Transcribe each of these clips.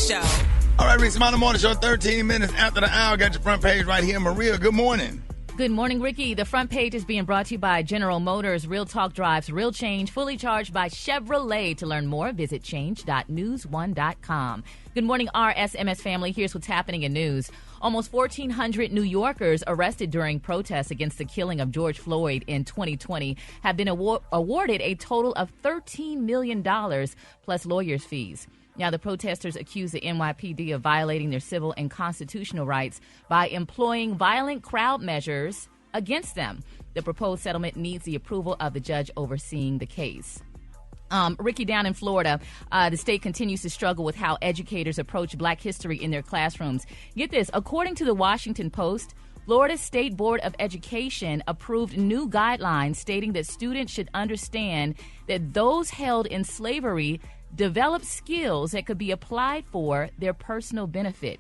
Show. All right, Rickey Smiley Morning Show, 13 minutes after the hour. Got your front page right here. Maria, good morning. Good morning, Ricky. The front page is being brought to you by General Motors. Real talk drives real change, fully charged by Chevrolet. To learn more, visit change.news1.com. Good morning, RSMS family. Here's what's happening in news. Almost 1,400 New Yorkers arrested during protests against the killing of George Floyd in 2020 have been awarded a total of $13 million plus lawyers' fees. Now, the protesters accuse the NYPD of violating their civil and constitutional rights by employing violent crowd measures against them. The proposed settlement needs the approval of the judge overseeing the case. Ricky, down in Florida, the state continues to struggle with how educators approach Black history in their classrooms. Get this, according to the Washington Post, Florida State Board of Education approved new guidelines stating that students should understand that those held in slavery develop skills that could be applied for their personal benefit.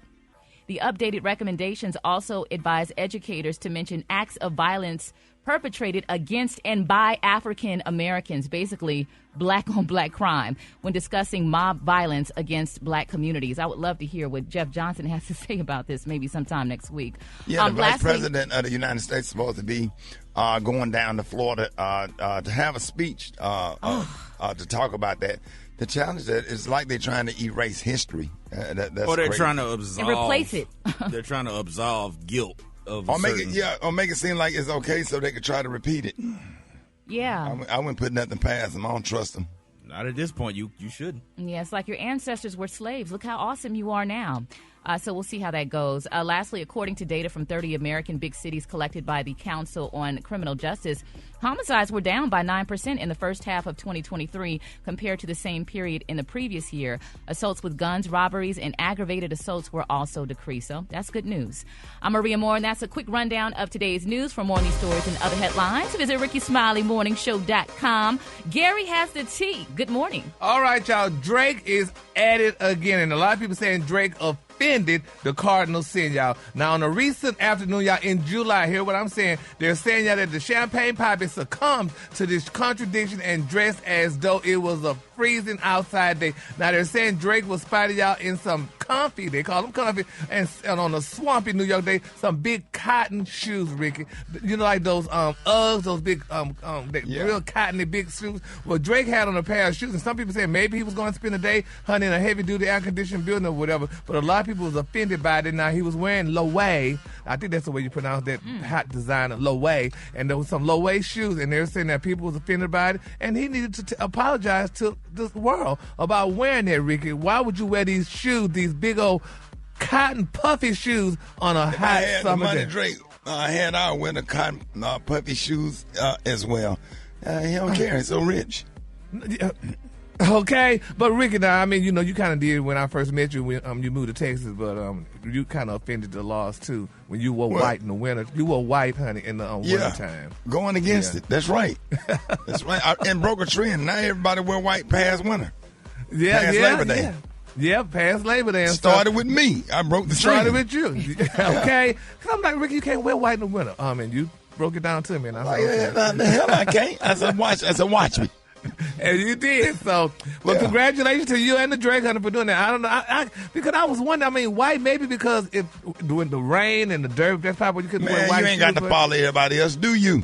The updated recommendations also advise educators to mention acts of violence perpetrated against and by African Americans, basically black-on-black crime, when discussing mob violence against Black communities. I would love to hear what Jeff Johnson has to say about this maybe sometime next week. Yeah, the Vice President of the United States is supposed to be going down to Florida to have a speech to talk about that. The challenge is like they're trying to erase history. That's or they're crazy. Trying to absolve and replace it. They're trying to absolve guilt of or make it seem like it's okay so they could try to repeat it. Yeah. I wouldn't put nothing past them. I don't trust them. Not at this point. You shouldn't. Yeah, it's like your ancestors were slaves. Look how awesome you are now. So we'll see how that goes. Lastly, according to data from 30 American big cities collected by the Council on Criminal Justice, homicides were down by 9% in the first half of 2023 compared to the same period in the previous year. Assaults with guns, robberies, and aggravated assaults were also decreased. So that's good news. I'm Maria Moore, and that's a quick rundown of today's news. For more on these stories and other headlines, visit RickeySmileyMorningShow.com. Gary has the tea. Good morning. All right, y'all. Drake is at it again, and a lot of people saying Drake offended the Cardinals sin, y'all. Now, on a recent afternoon, y'all, in July, hear what I'm saying? They're saying, y'all, that the Champagne Poppy succumbed to this contradiction and dressed as though it was a freezing outside day. Now, they're saying Drake was spotted, y'all, in some comfy, they call them comfy, and on a swampy New York day, some big cotton shoes, Ricky. You know, like those Uggs, those big, real cottony big shoes. Well, Drake had on a pair of shoes, and some people say maybe he was going to spend the day hunting in a heavy-duty air-conditioned building or whatever, but a lot of people was offended by it. Now, he was wearing Loewe. I think that's the way you pronounce that hot designer, Loewe, and there was some Loewe shoes, and they were saying that people was offended by it, and he needed to apologize to the world about wearing that, Ricky. Why would you wear these shoes, these big old cotton puffy shoes on a hot summer day? Drake, I had our winter cotton puffy shoes as well. He don't care. He's so rich. Okay, but Ricky, now, I mean, you know, you kind of did when I first met you when you moved to Texas, but you kind of offended the laws, too, when you wore white in the winter. You wore white, honey, in the wintertime. Going against it. That's right. That's right. And broke a trend. Now everybody wear white past winter. Past Labor Day. Yeah, past Labor Day. And started with me. I broke the trend. Started with you. Okay? Because I'm like, Ricky, you can't wear white in the winter. And you broke it down to me. And I was like, the hell I can't. I said, watch me. And you did. So, well, congratulations to you and the Drake Hunter for doing that. I don't know. Because I was wondering, I mean, white, maybe because when the rain and the dirt, that's probably what you couldn't wear white. You ain't got to follow everybody else, do you?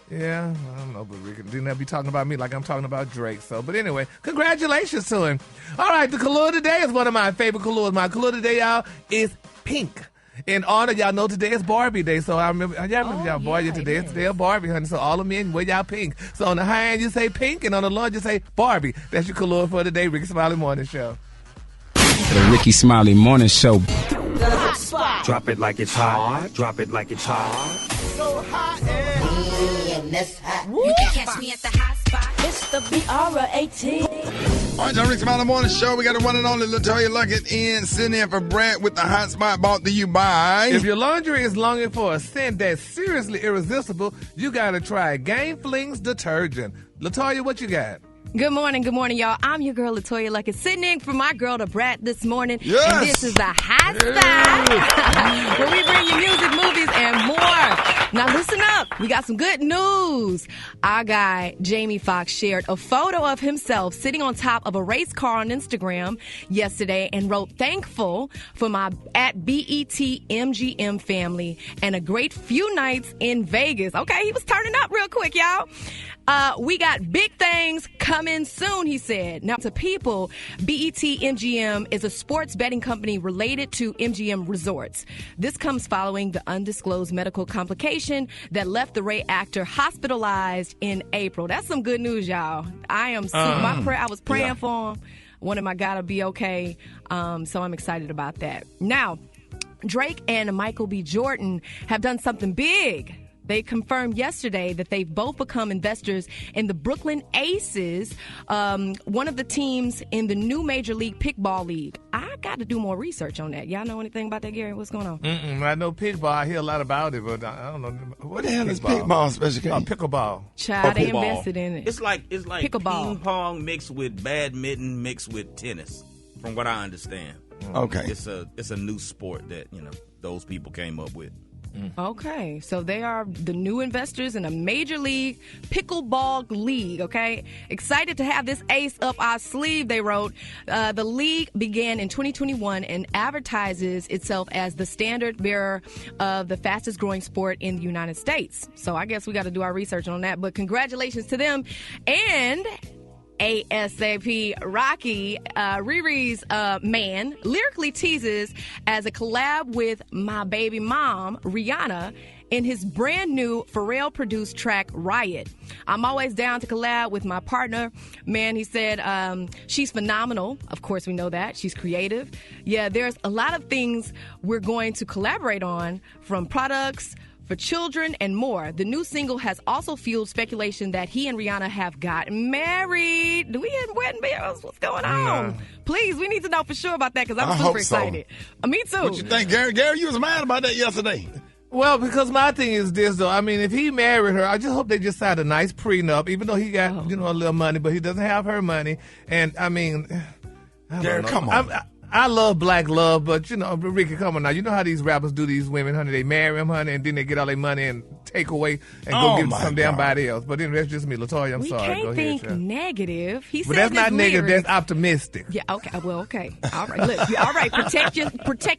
Yeah, I don't know, but Rick didn't have to be talking about me like I'm talking about Drake. So, but anyway, congratulations to him. All right, the color today is one of my favorite colors. My color today, y'all, is pink. In honor, y'all know today is Barbie Day, so I remember y'all boy, today is the day of Barbie, honey. So all the men wear y'all pink. So on the high end you say pink, and on the low end you say Barbie. That's your color for today, Rickey Smiley Morning Show. The Rickey Smiley Morning Show. Drop it like it's hot. Drop it like it's hot. So hot and that's hot. You can catch me at the hot spot. It's the BR18. All right, Rickey Smiley Morning Show. We got the one and only Latoya Luckett in, sitting in for Brad with the hot spot brought to you by. If your laundry is longing for a scent that's seriously irresistible, you got to try Game Flings detergent. Latoya, what you got? Good morning, y'all. I'm your girl, Latoya Luckett, sitting in for my girl, the Brat, this morning. Yes. And this is the Hot Spot, where we bring you music, movies, and more. Now listen up. We got some good news. Our guy, Jamie Foxx, shared a photo of himself sitting on top of a race car on Instagram yesterday and wrote, "Thankful for my at BET MGM family and a great few nights in Vegas." Okay, he was turning up real quick, y'all. We got big things coming soon, he said. Now, to people, BET MGM is a sports betting company related to MGM Resorts. This comes following the undisclosed medical complication that left the Ray actor hospitalized in April. That's some good news, y'all. I am I was praying for him. Wanted my guy to be okay. So I'm excited about that. Now, Drake and Michael B. Jordan have done something big. They confirmed yesterday that they've both become investors in the Brooklyn Aces, one of the teams in the new Major League Pickball League. I got to do more research on that. Y'all know anything about that, Gary? What's going on? I know pickball. I hear a lot about it, but I don't know. What the hell is pickball, special case? Pickleball. Child, they invested in it. It's like Pickleball. ping pong mixed with badminton mixed with tennis, from what I understand. Okay. It's a new sport that, those people came up with. Okay, so they are the new investors in a Major League Pickleball League, okay? Excited to have this ace up our sleeve, they wrote. The league began in 2021 and advertises itself as the standard bearer of the fastest growing sport in the United States. So I guess we got to do our research on that, but congratulations to them. And ASAP Rocky, Riri's man, lyrically teases as a collab with my baby mom, Rihanna, in his brand new Pharrell-produced track, Riot. "I'm always down to collab with my partner." Man, he said, she's phenomenal. Of course, we know that. She's creative. Yeah, there's a lot of things we're going to collaborate on, from products, for children, and more. The new single has also fueled speculation that he and Rihanna have gotten married. Do we have wedding bells? What's going on? Please, we need to know for sure about that, because I'm super excited. Me too. What you think, Gary? Gary, you was mad about that yesterday. Well, because my thing is this, though. I mean, if he married her, I just hope they just signed a nice prenup, even though he got, a little money, but he doesn't have her money. And, I mean, Gary, come on. I love black love, but, Ricky, come on now. You know how these rappers do these women, honey. They marry them, honey, and then they get all their money and take away and go give it to some damn body else. But then that's just me. LaToya, I'm sorry. We can't think negative. He but that's not negative. That's optimistic. Yeah, okay. Well, okay. All right. Look, all right. Protect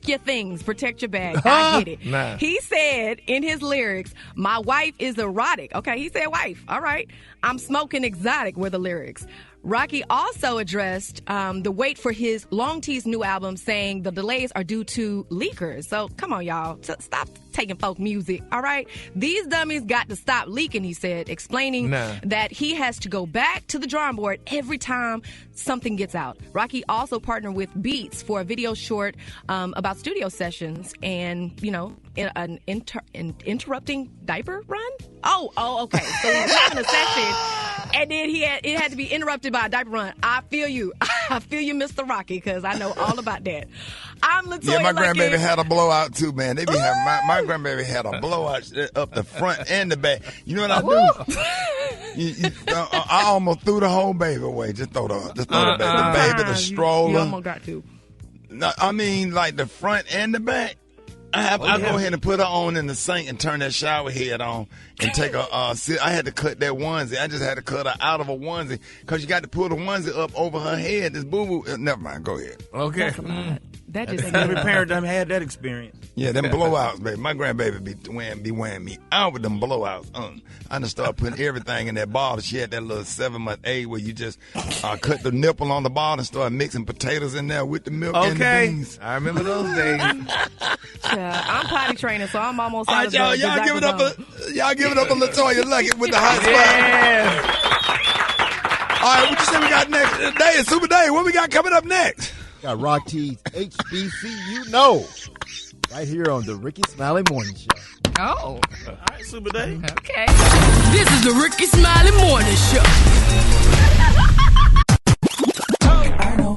your things. Protect your bag. I get it. Nah. He said in his lyrics, "My wife is erotic." Okay, he said wife. All right. "I'm smoking exotic" were the lyrics. Rocky also addressed the wait for his long-teased new album, saying the delays are due to leakers. So come on, y'all. Stop taking folk music, all right? These dummies got to stop leaking, he said, explaining that he has to go back to the drawing board every time something gets out. Rocky also partnered with Beats for a video short about studio sessions and, an interrupting diaper run? Oh, okay. So he was having a session, and then it had to be interrupted by a diaper run. I feel you. I feel you, Mr. Rocky, because I know all about that. I'm LaToya. Yeah, my grandbaby had a blowout too, man. They be having my grandbaby had a blowout up the front and the back. You know what I do? I almost threw the whole baby away. Just throw the baby, the stroller. You almost got to. No, I mean, like the front and the back. I go ahead and put her on in the sink and turn that shower head on and take a I had to cut that onesie. I just had to cut her out of a onesie because you got to pull the onesie up over her head. This boo-boo. Never mind. Go ahead. Okay. That just every parent done had that experience. Yeah, them blowouts, baby. My grandbaby be wearing me out with them blowouts. I done started putting everything in that bottle. She had that little 7-month aid where you just cut the nipple on the bottle and start mixing potatoes in there with the milk and the beans. I remember those days. I'm potty training, so I'm almost all out right, y'all give it up a LaToya Luckett with the hot spot. Yeah. All right, what you say we got next? Today is Super Day. What we got coming up next? Got Rock T's HBCU right here on the Rickey Smiley Morning Show. Oh. All right, Super Day. Okay. This is the Rickey Smiley Morning Show. I know.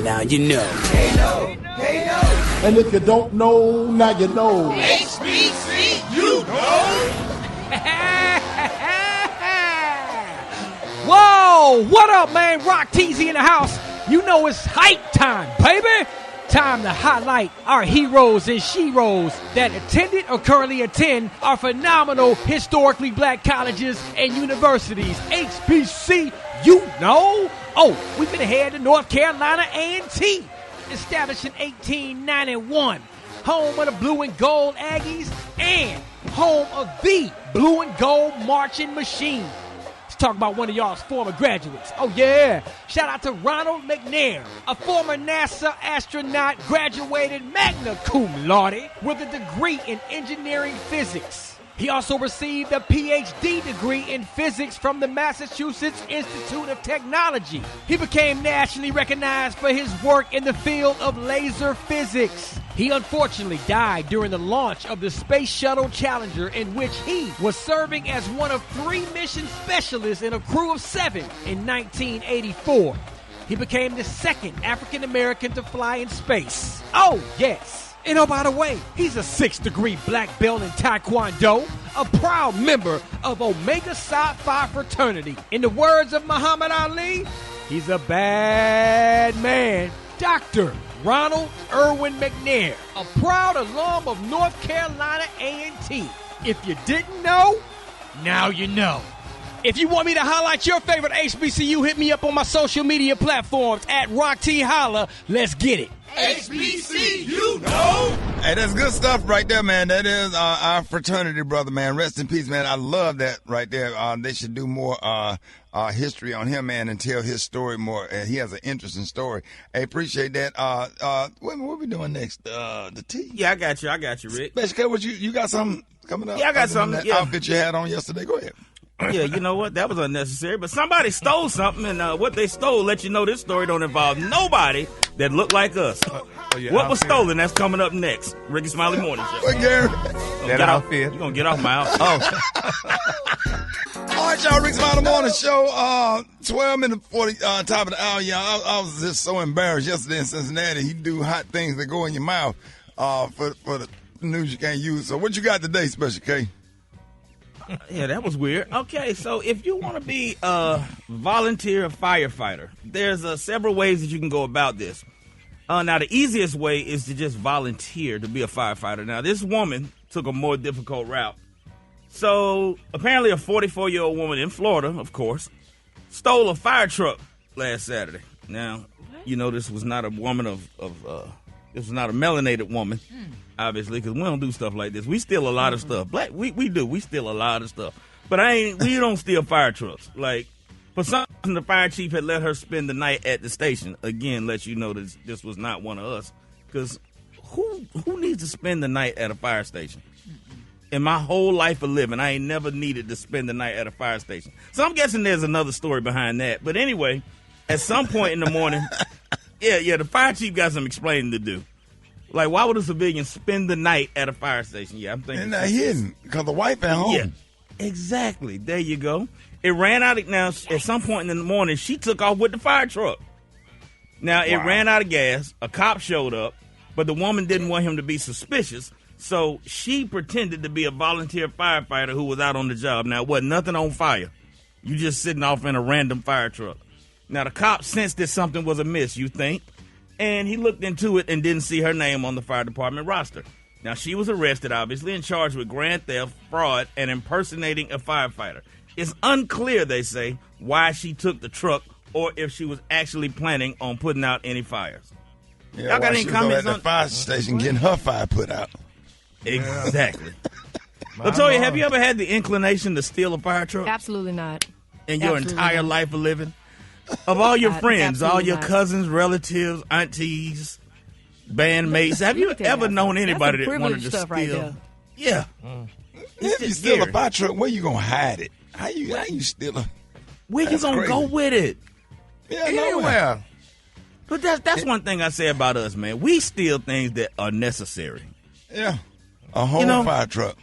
Now you know. Hey, no. And if you don't know, now you know. HBCU, Whoa! What up, man? Rock Teasy in the house. You know it's hype time, baby. Time to highlight our heroes and sheroes that attended or currently attend our phenomenal historically black colleges and universities. HBCU, Oh, we've been ahead to North Carolina A&T, established in 1891, home of the blue and gold Aggies and home of the blue and gold marching machine. Talk about one of y'all's former graduates. Oh, yeah. Shout out to Ronald McNair, a former NASA astronaut, graduated magna cum laude with a degree in engineering physics. He also received a PhD degree in physics from the Massachusetts Institute of Technology. He became nationally recognized for his work in the field of laser physics. He unfortunately died during the launch of the Space Shuttle Challenger, in which he was serving as one of 3 mission specialists in a crew of 7 in 1984. He became the second African American to fly in space. Oh, yes. And oh, by the way, he's a 6th degree black belt in Taekwondo, a proud member of Omega Psi Phi fraternity. In the words of Muhammad Ali, he's a bad man. Dr. Ronald Irwin McNair, a proud alum of North Carolina A&T. If you didn't know, now you know. If you want me to highlight your favorite HBCU, hit me up on my social media platforms at RockTHolla. Let's get it. HBCU, Hey, that's good stuff right there, man. That is our fraternity brother, man. Rest in peace, man. I love that right there. They should do more history on him, man, and tell his story more. He has an interesting story. Hey, appreciate that. What we doing next? The tea? Yeah, I got you, Rick. Special K, what you got something coming up? Yeah, I got something. That outfit you had on yesterday. Go ahead. Yeah, you know what? That was unnecessary. But somebody stole something, and what they stole let you know this story don't involve nobody that looked like us. What was stolen? That's coming up next. Rickey Smiley Morning Show. What, Gary? That outfit. You're going to get off my outfit. All right, y'all. Rickey Smiley Morning Show. 12 minutes 40, top of the hour, y'all. I was just so embarrassed yesterday in Cincinnati. He do hot things that go in your mouth for the news you can't use. So what you got today, Special K? Yeah, that was weird. Okay, so if you want to be a volunteer firefighter, there's several ways that you can go about this. Now, the easiest way is to just volunteer to be a firefighter. Now, this woman took a more difficult route. So, apparently a 44-year-old woman in Florida, of course, stole a fire truck last Saturday. Now, you know this was not a woman this was not a melanated woman, obviously, because we don't do stuff like this. We steal a lot of stuff. Black, we do. We steal a lot of stuff. But we don't steal fire trucks. Like, for some reason, the fire chief had let her spend the night at the station. Again, let you know that this was not one of us. Because who needs to spend the night at a fire station? In my whole life of living, I ain't never needed to spend the night at a fire station. So I'm guessing there's another story behind that. But anyway, at some point in the morning, yeah, the fire chief got some explaining to do. Like, why would a civilian spend the night at a fire station? Yeah, I'm thinking. And not hidden, because the wife at home. Yeah, exactly. There you go. It ran out. Now, at some point in the morning, she took off with the fire truck. Now, it ran out of gas. A cop showed up, but the woman didn't want him to be suspicious, so she pretended to be a volunteer firefighter who was out on the job. Now, it wasn't nothing on fire. You just sitting off in a random fire truck. Now, the cop sensed that something was amiss, you think, and he looked into it and didn't see her name on the fire department roster. Now, she was arrested, obviously, and charged with grand theft, fraud, and impersonating a firefighter. It's unclear, they say, why she took the truck or if she was actually planning on putting out any fires. Yeah, y'all got any comments on the fire station getting her fire put out? Exactly. Latoya, have you ever had the inclination to steal a fire truck? Absolutely not. In your entire life of living? Of all your friends, all your cousins, relatives, aunties, bandmates, have you ever known anybody that wanted to steal? Right, yeah. If you steal a fire truck, where you gonna hide it? How you steal a? Where you gonna go with it? Yeah, nowhere. But that's one thing I say about us, man. We steal things that are necessary. Yeah, a whole fire truck.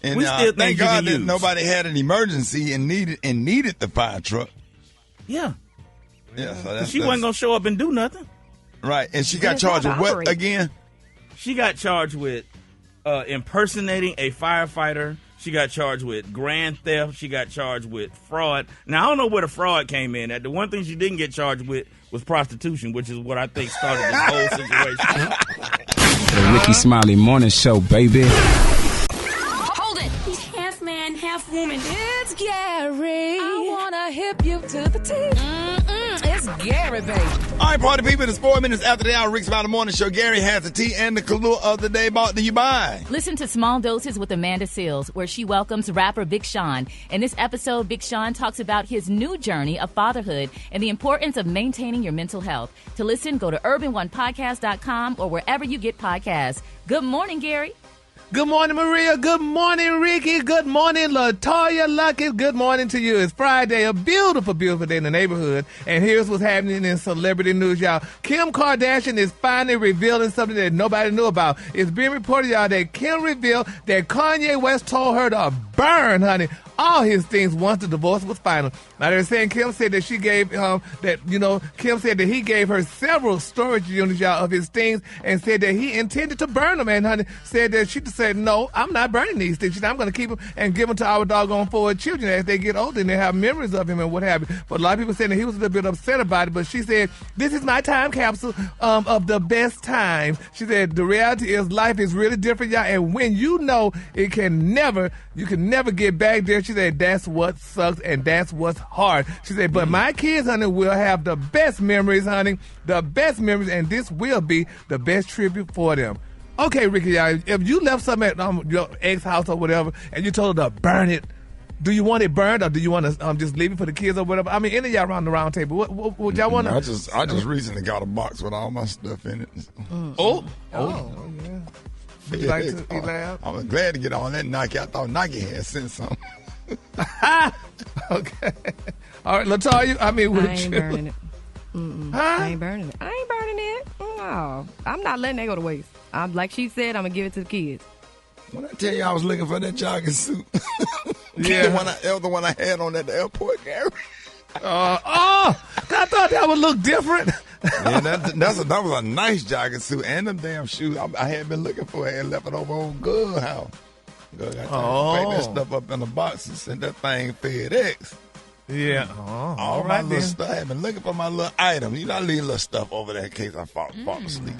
And we steal thank things God you can that use. nobody had an emergency and needed the fire truck. Yeah. Yeah, so she wasn't gonna show up and do nothing. Right, and she got charged with what again? She got charged with impersonating a firefighter. She got charged with grand theft. She got charged with fraud. Now, I don't know where the fraud came in. The one thing she didn't get charged with was prostitution, which is what I think started this whole situation. The Rickey Smiley Morning Show, baby. Hold it. He's half man, half woman. It's Gary. I wanna hip you to the T. It's Gary, baby. All right, party people, it's 4 minutes after the hour. Rickey Smiley Morning Show. Gary has the tea and the clue of the day. Bought, do you buy? Listen to Small Doses with Amanda Seales, where she welcomes rapper Big Sean. In this episode, Big Sean talks about his new journey of fatherhood and the importance of maintaining your mental health. To listen, go to urban1podcast.com or wherever you get podcasts. Good morning, Gary. Good morning, Maria. Good morning, Ricky. Good morning, LaToya Lucky. Good morning to you. It's Friday, a beautiful, beautiful day in the neighborhood. And here's what's happening in celebrity news, y'all. Kim Kardashian is finally revealing something that nobody knew about. It's being reported, y'all, that Kim revealed that Kanye West told her to burn, honey, all his things once the divorce was final. Now they're saying Kim said that she gave Kim said that he gave her several storage units, y'all, of his things, and said that he intended to burn them. And honey said that she said, no, I'm not burning these things. She said, I'm going to keep them and give them to our doggone forward children as they get older and they have memories of him and what have you. But a lot of people saying that he was a little bit upset about it. But she said, this is my time capsule of the best times. She said, the reality is life is really different, y'all. And when you know you can never get back there, she said, that's what sucks and that's what's hard. She said, but my kids, honey, will have the best memories, honey, the best memories, and this will be the best tribute for them. Okay, Ricky, y'all, if you left something at your ex house or whatever, and you told her to burn it, do you want it burned or do you want to just leave it for the kids or whatever? I mean, any of y'all around the round table, what would y'all want to? I just recently got a box with all my stuff in it. Oh, yeah. I'm glad to get on that Nike. I thought Nike had sent something. Okay. All right, LaToya, I ain't burning it. I ain't burning it. No, I'm not letting that go to waste. I'm like she said, I'm gonna give it to the kids. When I tell you I was looking for that jogging suit, yeah, the one I had on at the airport, Gary. I thought that would look different. Yeah, that was a nice jogging suit and them damn shoes. I had been looking for it and left it over on Good House. Good, I packed that stuff up in the box and sent that thing FedEx. Yeah. All right, my little stuff. I had been looking for my little item. You know, I leave little stuff over there in case I fall asleep.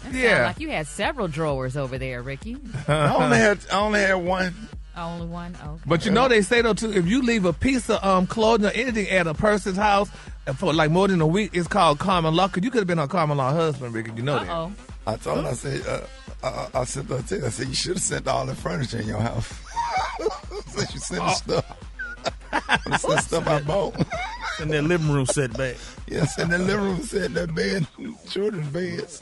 That sounds like you had several drawers over there, Ricky. I only had one. Only one? Okay. But you know they say, though, too, if you leave a piece of clothing or anything at a person's house for like more than a week, it's called common law. Because you could have been a common law husband, Ricky. You know that. I told her, I said, I sent her a text. I said, you should have sent all the furniture in your house. Since you sent the stuff. Sent stuff I bought. In that living room set back. Yes, in the living room set, that bed, children's beds.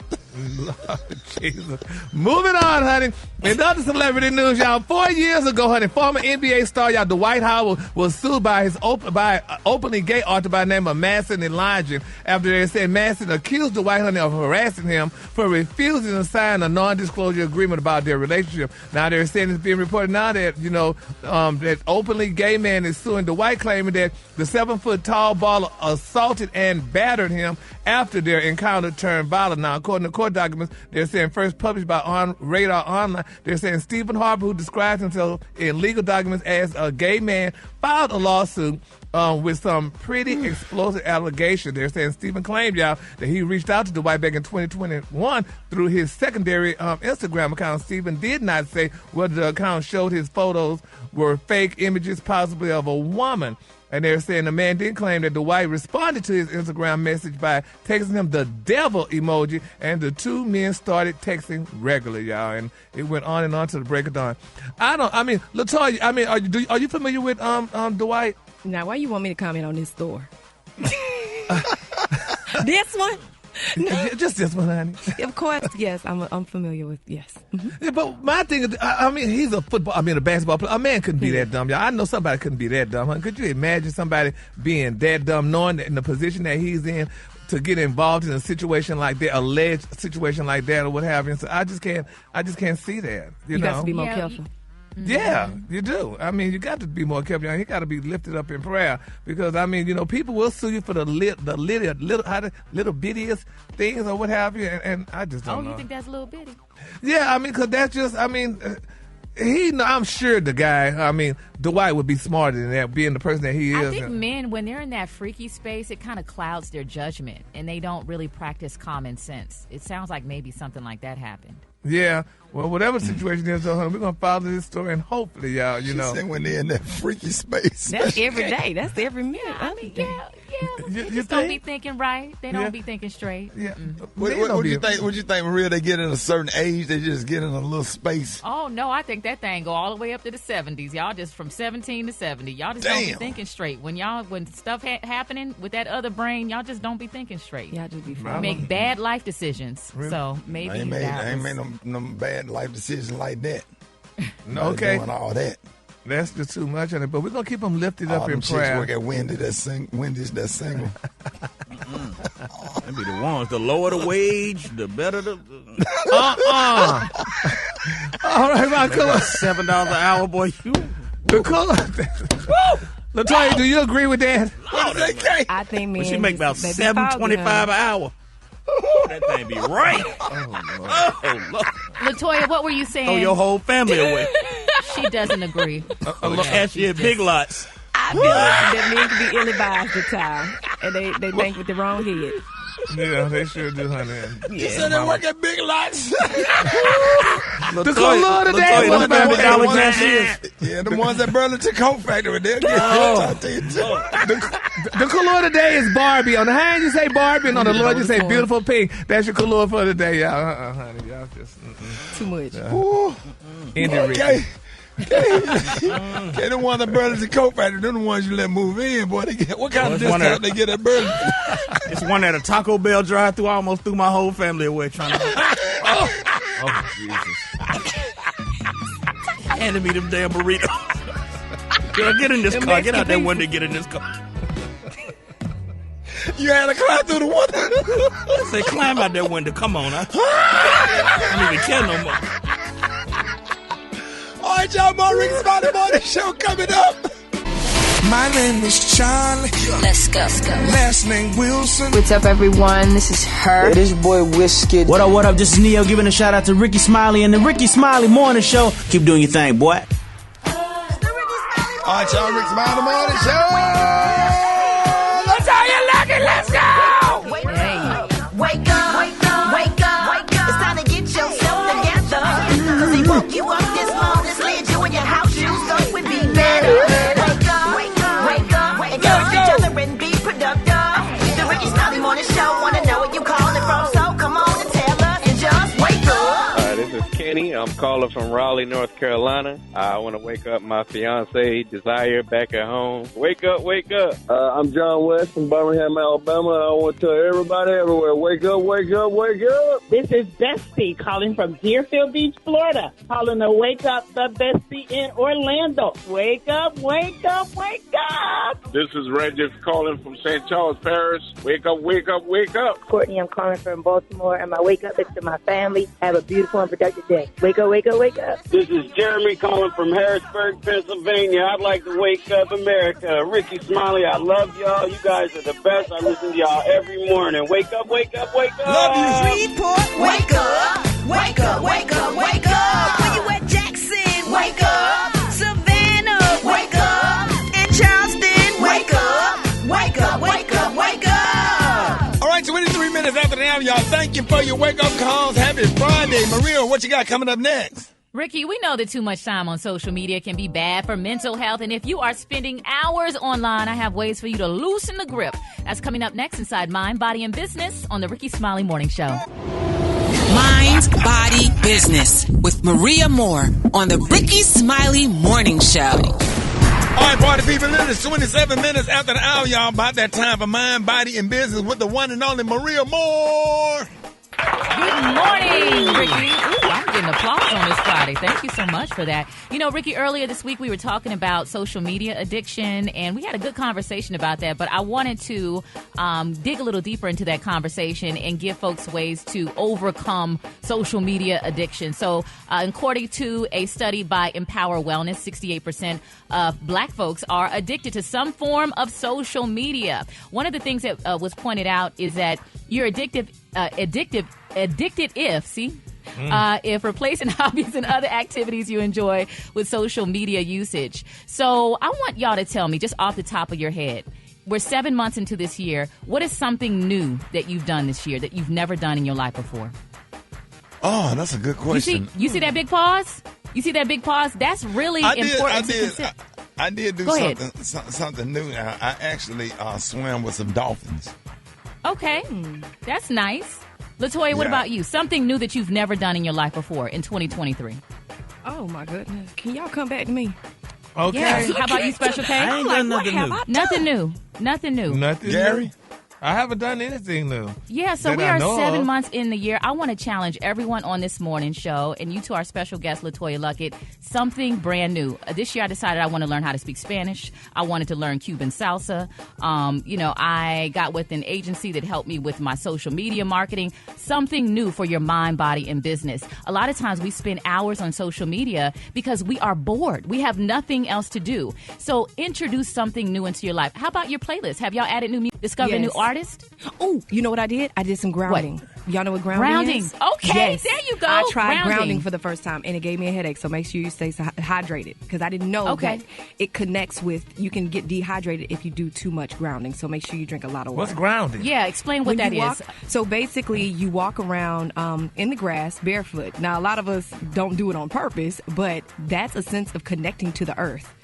Lord Jesus. Moving on, honey. In other celebrity news, y'all, 4 years ago, honey, former NBA star, y'all, Dwight Howard was sued by openly gay author by the name of Madison Elijah after they said Madison accused Dwight, honey, of harassing him for refusing to sign a non-disclosure agreement about their relationship. Now they're saying it's being reported now that, that openly gay man is suing Dwight, claiming that the 7-foot-tall baller assaulted and battered him after their encounter turned violent. Now, according to court documents, they're saying first published by Radar Online, they're saying Stephen Harper, who describes himself in legal documents as a gay man, filed a lawsuit with some pretty explosive allegations. They're saying Stephen claimed, y'all, that he reached out to Dwight back in 2021 through his secondary Instagram account. Stephen did not say whether the account showed his photos were fake images, possibly of a woman. And they're saying the man did claim that Dwight responded to his Instagram message by texting him the devil emoji, and the two men started texting regularly, y'all. And it went on and on to the break of dawn. LaToya, are you familiar with Dwight? Now, why you want me to comment on this store? This one? No. Just this one, honey. Of course, yes. I'm familiar with, yes. Mm-hmm. Yeah, but my thing is, he's a basketball player. A man couldn't be that dumb, y'all. I know somebody couldn't be that dumb, honey. Could you imagine somebody being that dumb, knowing that in the position that he's in, to get involved in a situation like that, alleged situation like that, or what have you? So I just can't see that. You know? Got to be more careful. Yeah, you do. You got to be more careful. You got to be lifted up in prayer because, people will sue you for the little bittiest things or what have you, and I just don't know. Oh, you think that's little bitty? Yeah, because that's just, I'm sure the guy, Dwight would be smarter than that, being the person that he is. I think men, when they're in that freaky space, it kind of clouds their judgment, and they don't really practice common sense. It sounds like maybe something like that happened. Yeah. Well, whatever the situation is, we're going to follow this story, and hopefully, y'all, She said when they're in that freaky space. That's every day. That's every minute. They just don't be thinking right. They don't be thinking straight. Yeah. What you think? What you think, Maria? They get in a certain age, they just get in a little space. Oh no, I think that thing go all the way up to the 70s. Y'all just from 17 to 70. Y'all just don't be thinking straight. When stuff happening with that other brain, y'all just don't be thinking straight. Y'all just be make bad life decisions. Really? So maybe I ain't made no bad life decisions like that. Okay. Doing all that. That's just too much on it, but we're going to keep them lifted up in prayer. Work at Wendy's that single. That'd be the ones. The lower the wage, the better the... All right, my color. $7 an hour, boy. The color. Latoya, do you agree with that? I think men. Well, she make about $7.25 an hour. That thing be right. Oh, Lord. Latoya, what were you saying? Throw your whole family away. She doesn't agree. Cashier at Big Lots. I feel like that men can be ill-advised at times, and they think with the wrong head. Yeah, they sure do, honey. You said they work at Big Lots. The color today was about the ones at Burlington Coat Factory. They'll get the color today is Barbie. On the hand you say Barbie, and on the lower you say beautiful pink. That's your color for today, y'all. Honey, y'all just too much. Okay. Okay, the ones at Burlington Coat Factory, they're the ones you let move in, boy. They get, what kind of discount they get at Burlington? It's one at a Taco Bell drive-thru. I almost threw my whole family away trying to... Oh, Jesus. Handed me them damn burritos. Girl, get in this car. Get out that window and get in this car. You had to climb through the window? I say, climb out that window. Come on. I don't even care no more. All right, y'all, more Rickey Smiley Morning Show coming up. My name is Charlie. Let's go. Last name Wilson. What's up, everyone? This is Her. Hey, this your boy Whiskey. What up? This is Neo giving a shout out to Rickey Smiley and the Rickey Smiley Morning Show. Keep doing your thing, boy. All right, y'all, Rickey Smiley Morning Show. Let's how you like it. Let's go. Wake up. It's time to get yourself together. Cause he woke you up this morning, slid you in your house shoes, so it would be better. Wake up, encourage each other and be productive. The Rickey Smiley Morning Show, wanna know where you calling from, so come on and tell us and just wake up. This is Kenny. I'm calling from Raleigh, North Carolina. I want to wake up my fiance, Desire, back at home. Wake up. I'm John West from Birmingham, Alabama. I want to tell everybody everywhere, wake up. This is Bestie calling from Deerfield Beach, Florida. Calling to wake up the Bestie in Orlando. Wake up. This is Regis calling from St. Charles Parish. Wake up. Courtney, I'm calling from Baltimore, and my wake up is to my family. Have a beautiful and productive day. Wake up. This is Jeremy calling from Harrisburg, Pennsylvania. I'd like to wake up America. Rickey Smiley, I love y'all. You guys are the best. I listen to y'all every morning. Wake up. Love you. Report. Wake up. Where you at, Jackson? Wake up. Savannah. Wake up. In Charleston. Wake up. All right, 23 minutes after the hour, y'all. Thank you for your wake-up calls. Happy Friday. Maria, what you got coming up next? Ricky, we know that too much time on social media can be bad for mental health. And if you are spending hours online, I have ways for you to loosen the grip. That's coming up next inside Mind, Body, and Business on the Rickey Smiley Morning Show. Mind, Body, Business with Maria Moore on the Rickey Smiley Morning Show. All right, party people, it is 27 minutes after the hour, y'all. About that time for Mind, Body, and Business with the one and only Maria Moore. Good morning, Ricky. Ooh, I'm getting applause on this Friday. Thank you so much for that. You know, Ricky, earlier this week we were talking about social media addiction, and we had a good conversation about that, but I wanted to dig a little deeper into that conversation and give folks ways to overcome social media addiction. So according to a study by Empower Wellness, 68% of black folks are addicted to some form of social media. One of the things that was pointed out is that you're addicted if if replacing hobbies and other activities you enjoy with social media usage. So I want y'all to tell me, just off the top of your head, we're 7 months into this year. What is something new that you've done this year that you've never done in your life before? Oh, that's a good question. You see that big pause? You see that big pause? That's really important to consider. I did do something new. I actually swam with some dolphins. Okay, that's nice. LaToya, what about you? Something new that you've never done in your life before in 2023? Oh, my goodness. Can y'all come back to me? Okay. Yes. How about you, Special K? I ain't done nothing new. Nothing new. Nothing Gary? new? I haven't done anything new. Yeah, so we are 7 months in the year. I want to challenge everyone on this morning show, and you to our special guest, LaToya Luckett, something brand new. This year I decided I want to learn how to speak Spanish. I wanted to learn Cuban salsa. I got with an agency that helped me with my social media marketing. Something new for your mind, body, and business. A lot of times we spend hours on social media because we are bored. We have nothing else to do. So introduce something new into your life. How about your playlist? Have y'all added new music? Discovered a new artist? Oh, you know what I did? I did some grounding. What? Y'all know what grounding is? Okay, yes. There you go. I tried grounding for the first time, and it gave me a headache, so make sure you stay hydrated, because I didn't know that it connects with, you can get dehydrated if you do too much grounding, so make sure you drink a lot of water. What's grounding? Yeah, explain what that is. So basically, you walk around in the grass barefoot. Now, a lot of us don't do it on purpose, but that's a sense of connecting to the earth.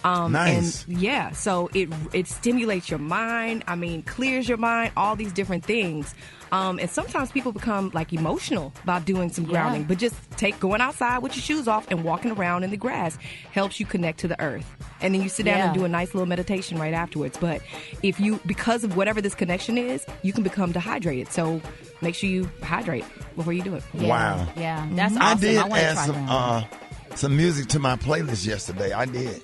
Nice. And yeah, so it stimulates your mind. I mean, clears your mind, all these different things. And sometimes people become like emotional about doing some grounding, but just going outside with your shoes off and walking around in the grass helps you connect to the earth. And then you sit down and do a nice little meditation right afterwards. But because of whatever this connection is, you can become dehydrated. So make sure you hydrate before you do it. Yeah. Wow. Yeah, that's awesome. I did add some music to my playlist yesterday. I did.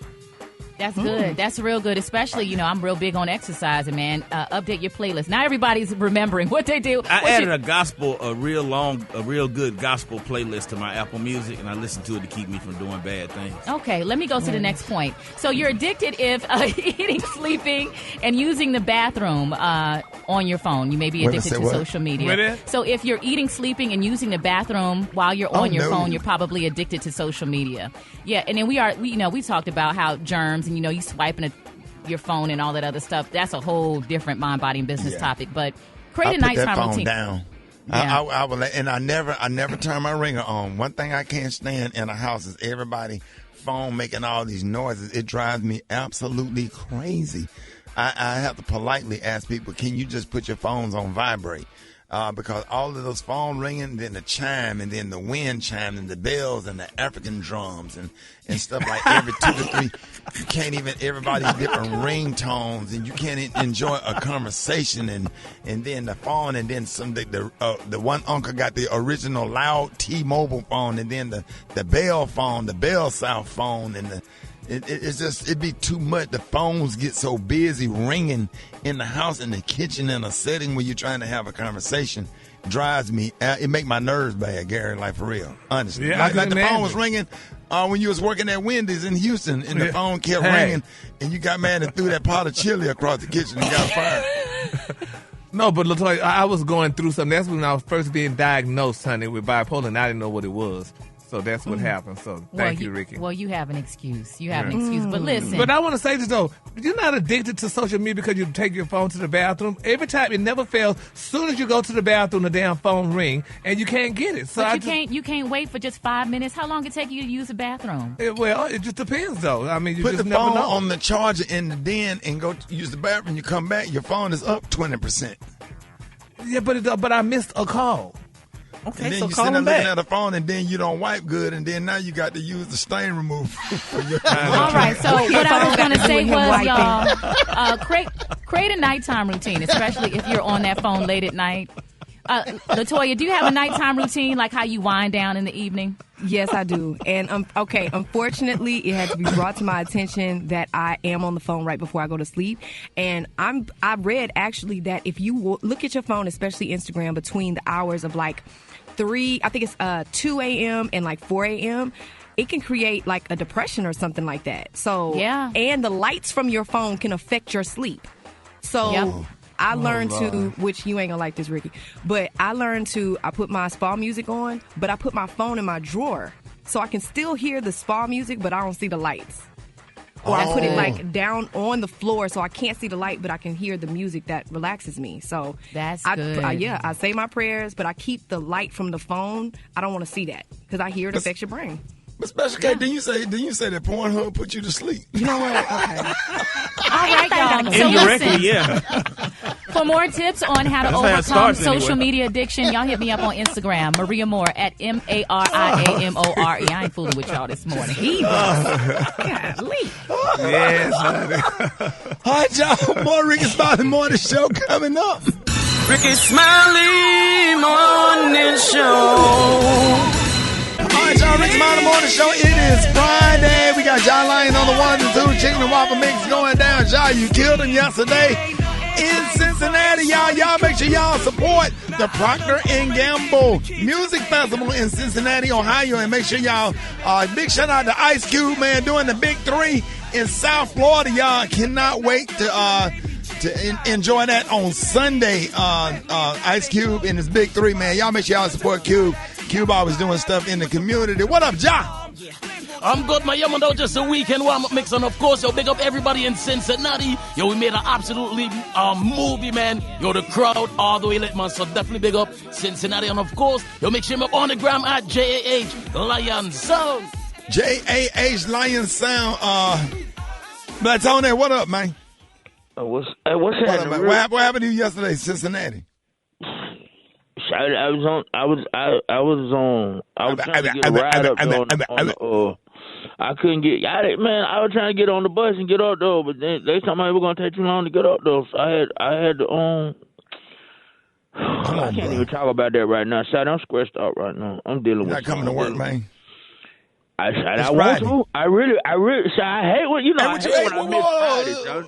That's good. That's real good. Especially, I'm real big on exercising, man. Update your playlist. Now everybody's remembering what they do. I added a real good gospel playlist to my Apple Music, and I listen to it to keep me from doing bad things. Okay, let me go to the next point. So you're addicted if eating, sleeping, and using the bathroom on your phone. You may be addicted to social media. So if you're eating, sleeping, and using the bathroom while you're on your phone, you're probably addicted to social media. Yeah, and then we talked about how germs, and you swiping your phone and all that other stuff. That's a whole different mind, body, and business topic. But create a nighttime routine. Down. Yeah. I will, and I never turn my ringer on. One thing I can't stand in a house is everybody phone making all these noises. It drives me absolutely crazy. I have to politely ask people, can you just put your phones on vibrate? Because all of those phone ringing, then the chime, and then the wind chime, and the bells, and the African drums, and stuff like every 2 to 3. You can't even, everybody's different ringtones, and you can't enjoy a conversation, and then the phone, and then the one uncle got the original loud T-Mobile phone, and then the Bell phone, the Bell South phone, and it'd be too much. The phones get so busy ringing in the house, in the kitchen, in a setting where you're trying to have a conversation. Drives me out. It make my nerves bad, Gary, like for real. Honestly. Yeah, like the phone was ringing when you was working at Wendy's in Houston, and the phone kept ringing, and you got mad and threw that pot of chili across the kitchen and got fired. No, but LaToya, I was going through something. That's when I was first being diagnosed, honey, with bipolar, and I didn't know what it was. So that's what happened. So thank you, Ricky. Well, you have an excuse. But listen. But I want to say this, though. You're not addicted to social media because you take your phone to the bathroom. Every time, it never fails. As soon as you go to the bathroom, the damn phone ring, and you can't get it. So but you can't wait for just 5 minutes. How long it take you to use the bathroom? It just depends, though. I mean, you put just the never phone know. on the charger in the den and go use the bathroom. You come back, your phone is up 20%. Yeah, but I missed a call. Okay, and then you sit there looking at the phone, and then you don't wipe good, and then now you got to use the stain remover for your All right, so what I was going to say was, y'all, create a nighttime routine, especially if you're on that phone late at night. LaToya, do you have a nighttime routine, like how you wind down in the evening? Yes, I do. And unfortunately, it had to be brought to my attention that I am on the phone right before I go to sleep. And I read actually that if you look at your phone, especially Instagram, between the hours of like 2 a.m. and like 4 a.m., it can create like a depression or something like that. So, and the lights from your phone can affect your sleep. So I learned to, which you ain't gonna like this, Ricky, but I put my spa music on, but I put my phone in my drawer so I can still hear the spa music, but I don't see the lights. Or I put it like down on the floor so I can't see the light, but I can hear the music that relaxes me. So that's good. I say my prayers, but I keep the light from the phone. I don't want to see that because I hear it affects your brain. But Special K, didn't you say that Pornhub put you to sleep? You know what? Okay. All right, y'all. So Indirectly, listen, yeah. For more tips on how to That's how it overcome starts social anyway. media addiction, y'all hit me up on Instagram, Maria Moore at MariaMore. I ain't fooling with y'all this morning. Golly. Yes, honey. All right, y'all. More Rickey Smiley Morning Show coming up. Rickey Smiley Morning Show. All right, y'all, Rickey Smiley Morning Show. It is Friday. We got John Lyon on the 1 and 2. Chicken and waffle mix going down. John, you killed him yesterday in Cincinnati, y'all. Y'all make sure y'all support the Procter & Gamble Music Festival in Cincinnati, Ohio. And make sure y'all, big shout out to Ice Cube, man, doing the Big 3 in South Florida. Y'all cannot wait to enjoy that on Sunday. Ice Cube and his Big 3, man. Y'all make sure y'all support Cube. Cube always doing stuff in the community. What up, Ja? I'm good, my young man. Just a weekend warm-up mix, and of course, yo, big up everybody in Cincinnati. Yo, we made an absolutely movie, man. Yo, the crowd all the way lit, man. So definitely big up Cincinnati, and of course, yo, make sure you're on the gram at JAH Lion Sound. JAH Lion Sound. But Tony, what up, man? What's happening? Man? What happened to you yesterday, Cincinnati? I was trying to get a ride up there I couldn't get. I was trying to get on the bus and get up there, but then they told me it was gonna take too long to get up there. So I had to I can't even talk about that right now. Shot, I'm stressed out right now. I'm dealing with. Not coming to work, man. I want to. I really. So I hate when I hate when I miss Friday.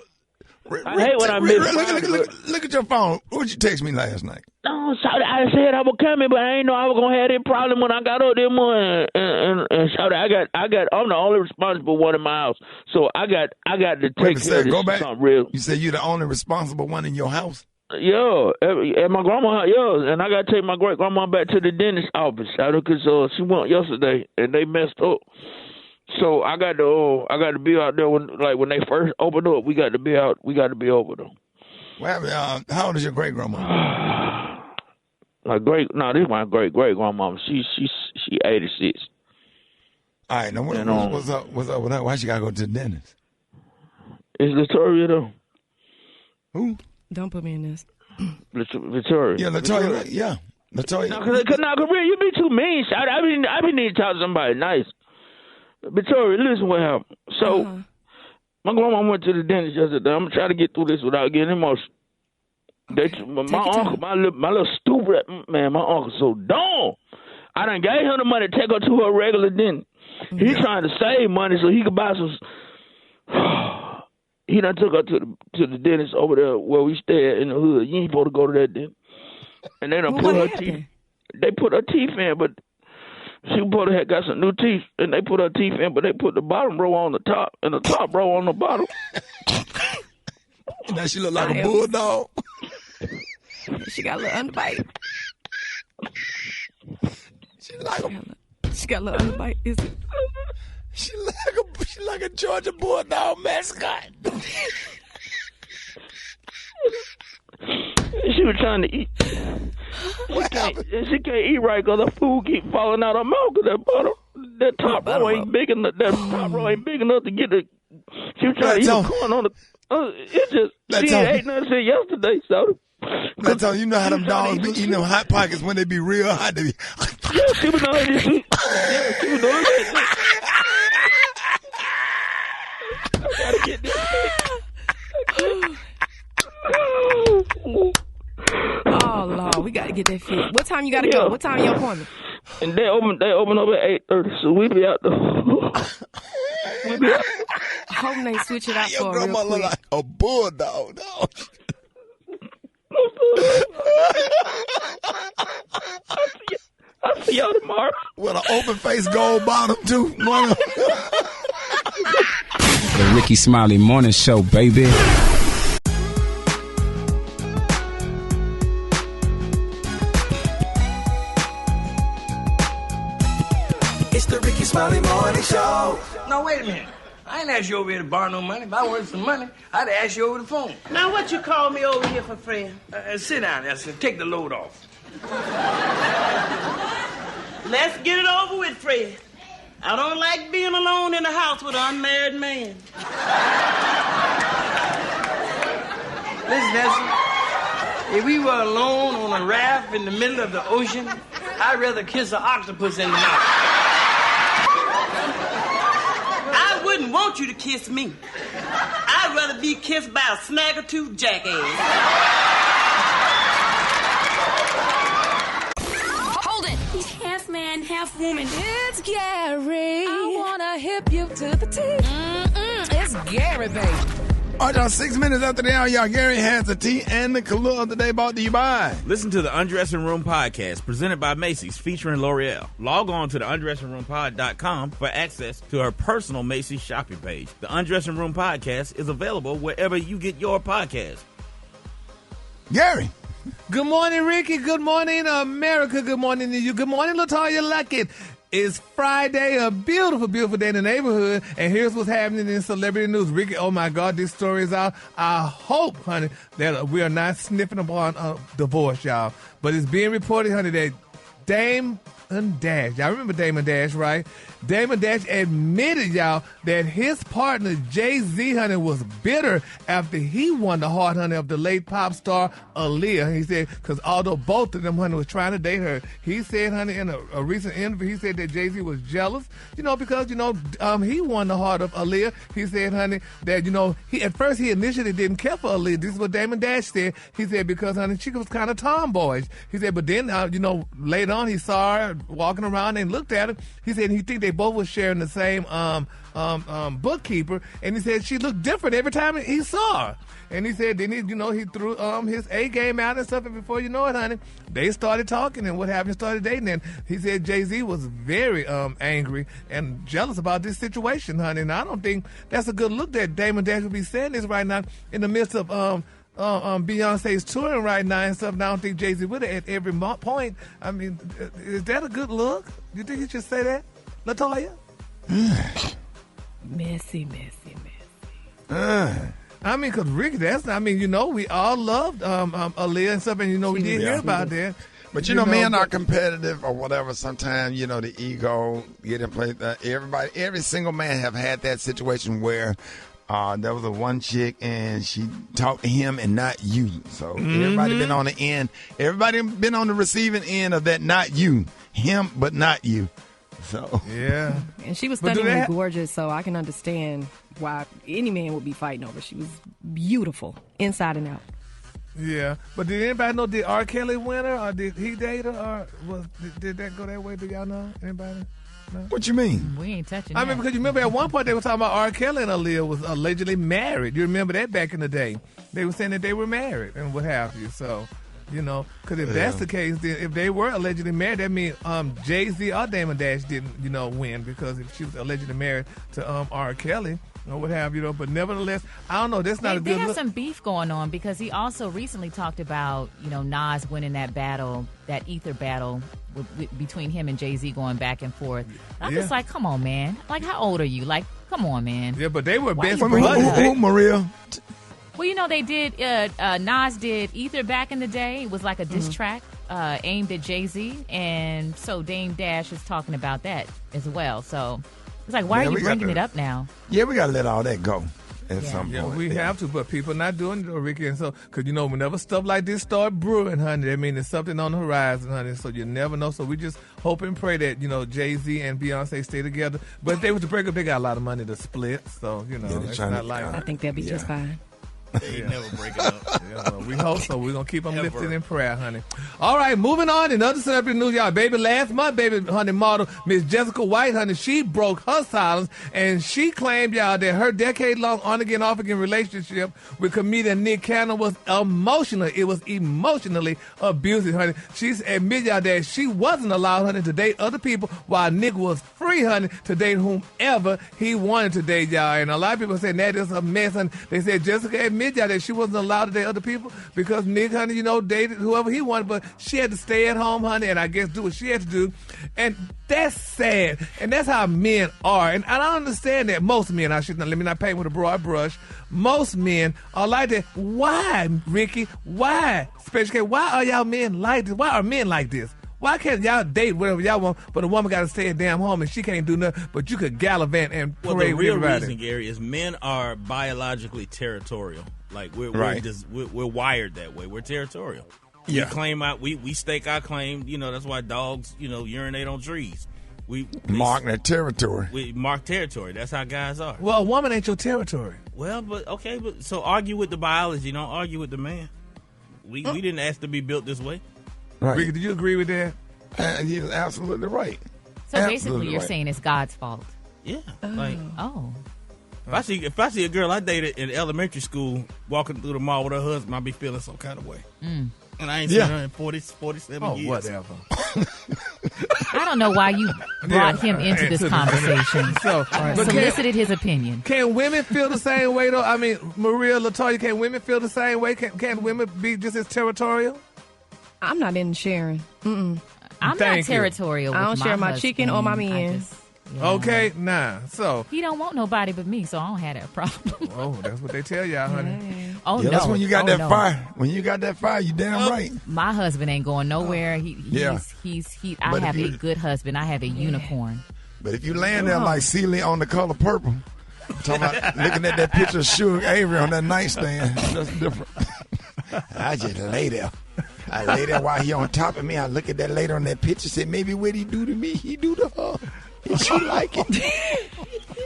I hate when I miss Friday. Look at your phone. What did you text me last night? No, sorry, I said I was coming, but I ain't know I was gonna have that problem when I got up there morning. And sorry, I'm the only responsible one in my house, so I got to take care of this. Go back. Something real. You said you're the only responsible one in your house. Yeah, at my grandma's house. Yeah, and I got to take my great grandma back to the dentist office because she went yesterday and they messed up. So I got to be out there when they first opened up. We got to be out. We got to be over there. Well, how old is your great grandma? This is my great grandma. She 86. All right, now what's up with that? Why she gotta go to the dentist? It's Latoria though. Who? Don't put me in this. Latoria. Yeah, Latoria. Yeah, Latoria. No, cause you be too mean. I be need to talk to somebody nice. Victoria, listen what happened. So, my grandma went to the dentist yesterday. I'm trying to get through this without getting emotional. My uncle, my little stupid man, my uncle's so dumb. I done gave him the money to take her to her regular dentist. He trying to save money so he could buy some. He done took her to the dentist over there where we stay in the hood. You ain't supposed to go to that dentist. And they done put her teeth. They put her teeth in, but she probably had got some new teeth, and they put her teeth in, but they put the bottom row on the top and the top row on the bottom. Now she look like a bulldog. She got a little underbite. She got a little underbite. Is it? She like a Georgia bulldog mascot. She was trying to eat. She can't eat right because the food keep falling out of her mouth. Cause that top row ain't big enough. That top row ain't big enough to get the. She was trying to eat the corn on the. It just she ate nothing since yesterday. So that's all. You know how them dogs be eating them Hot Pockets when they be real hot. They be. Yeah, she was doing this. Yeah, she was doing this. I gotta get this. Oh Lord, we gotta get that fit. What time you gotta go? What time your appointment? And they open up at 8:30, so we be out there. Hoping they switch it out Your for grandma real quick. look like a bulldog, dog. I'll see y'all tomorrow. With an open face gold bottom too. The Rickey Smiley Morning Show, baby. Smiley Morning Show. No, wait a minute. I ain't asked you over here to borrow no money. If I wanted some money, I'd have asked you over the phone. Now, what you call me over here for, Fred? Sit down, Esther. Take the load off. Let's get it over with, Fred. I don't like being alone in the house with an unmarried man. Listen, Esther. If we were alone on a raft in the middle of the ocean, I'd rather kiss an octopus in the mouth. I wouldn't want you to kiss me. I'd rather be kissed by a snagger-tooth jackass. Hold it. He's half man, half woman. It's Gary. I wanna hip you to the T. It's Gary, baby. All right, y'all, 6 minutes after the hour, y'all, Gary has the tea and the clue of the day brought to you by. Listen to the Undressing Room Podcast presented by Macy's featuring L'Oreal. Log on to the undressingroompod.com for access to her personal Macy's shopping page. The Undressing Room Podcast is available wherever you get your podcast. Gary. Good morning, Ricky. Good morning, America. Good morning to you. Good morning, Latoya Luckett. It's Friday, a beautiful, beautiful day in the neighborhood, and here's what's happening in celebrity news. Ricky, oh my God, this story is out. I hope, honey, that we are not sniffing upon divorce, y'all. But it's being reported, honey, that Damon Dash, y'all remember Damon Dash, right? Damon Dash admitted, y'all, that his partner, Jay-Z, honey, was bitter after he won the heart, honey, of the late pop star Aaliyah. He said, because although both of them, honey, was trying to date her, he said, honey, in a recent interview, he said that Jay-Z was jealous, because, he won the heart of Aaliyah. He said, honey, that, at first he initially didn't care for Aaliyah. This is what Damon Dash said. He said, because, honey, she was kind of tomboyish. He said, but then, later on, he saw her walking around and looked at her. He said he think they both were sharing the same bookkeeper, and he said she looked different every time he saw her. And he said then he threw his A game out and stuff, and before you know it, honey, they started talking, and what happened, started dating. And he said Jay-Z was very angry and jealous about this situation, honey. And I don't think that's a good look that Damon Dash would be saying this right now in the midst of Beyonce's touring right now and stuff. And I don't think Jay-Z would have at every point. I mean, is that a good look? You think he should say that, Latoya? Messy. I mean, because Ricky, we all loved Aaliyah and stuff, and, we did hear about that. But, men are competitive or whatever. Sometimes, the ego get in place. Every single man have had that situation where there was a one chick and she talked to him and not you. So everybody been on the end. Everybody been on the receiving end of that not you. Him, but not you. So yeah. And she was stunningly gorgeous, so I can understand why any man would be fighting over. She was beautiful, inside and out. Yeah. But did anybody know, did R. Kelly win her, or did he date her, or did that go that way? Do y'all know? Anybody? No? What you mean? We ain't touching that. I mean, because you remember at one point they were talking about R. Kelly and Aaliyah was allegedly married. You remember that back in the day? They were saying that they were married and what have you. So, because if that's the case, then if they were allegedly married, that means Jay-Z or Damon Dash didn't, win, because if she was allegedly married to R. Kelly or what have you, but nevertheless, I don't know. That's not a good look. They have some beef going on because he also recently talked about, Nas winning that battle, that ether battle between him and Jay-Z going back and forth. I'm just like, come on, man. Like, how old are you? Like, come on, man. Yeah, but they were best friends. Who, Maria? Well, they did, Nas did Ether back in the day. It was like a diss track aimed at Jay-Z. And so Dame Dash is talking about that as well. So it's like, why are you bringing it up now? Yeah, we got to let all that go at some point. Yeah, we have to, but people not doing it, Ricky. And so, because, whenever stuff like this start brewing, honey, that means there's something on the horizon, honey. So you never know. So we just hope and pray that, Jay-Z and Beyonce stay together. But if they were to break up, they got a lot of money to split. So, it's not like I think they'll be just fine. They never break it up. Yeah, well, we hope so. We're going to keep them lifted in prayer, honey. All right, moving on. In other celebrity news, y'all, last month, honey, model Miss Jessica White, honey, she broke her silence, and she claimed, y'all, that her decade-long on-again, off-again relationship with comedian Nick Cannon was emotional. It was emotionally abusive, honey. She admitted, y'all, that she wasn't allowed, honey, to date other people, while Nick was free, honey, to date whomever he wanted to date, y'all. And a lot of people said that is a mess, honey. They said Jessica admitted admit y'all that she wasn't allowed to date other people because Nick, honey, you know, dated whoever he wanted, but she had to stay at home, honey, and I guess do what she had to do. And that's sad. And that's how men are. And I don't understand that. Most men, let me not paint with a broad brush. Most men are like that. Why, Ricky? Why? Special K, why are y'all men like this? Why are men like this? Why can't y'all date whatever y'all want, but a woman got to stay at damn home and she can't do nothing, but you could gallivant and parade with everybody? The real reason, Gary, is men are biologically territorial. Like, we're wired that way. We're territorial. Yeah. We stake our claim. You know, that's why dogs, urinate on trees. We mark their territory. We mark territory. That's how guys are. Well, a woman ain't your territory. Well, but so argue with the biology. Don't argue with the man. We didn't ask to be built this way. Right. Ricky, did you agree with that? He's absolutely right. So basically, you're saying it's God's fault. Yeah. If I see a girl I dated in elementary school walking through the mall with her husband, I'll be feeling some kind of way. And I ain't seen her in 47 years. Whatever. I don't know why you brought him into this conversation. Solicited his opinion. Can women feel the same way, though? I mean, Maria, LaToya, can women feel the same way? Can women be just as territorial? I'm not in sharing. I'm not territorial. I don't share my chicken or my men. Okay, so he don't want nobody but me, so I don't have that problem. Oh, that's what they tell y'all, honey. Oh yeah, no, that's when you got that fire. When you got that fire, you damn right. My husband ain't going nowhere. I have a good husband. I have a unicorn. But if you land there like Celie on The Color Purple, talking about looking at that picture of Suge Avery on that nightstand, that's different. I just lay there. I lay there while he on top of me. I look at that later on that picture, say maybe what he do to me, he do to her. And she like it.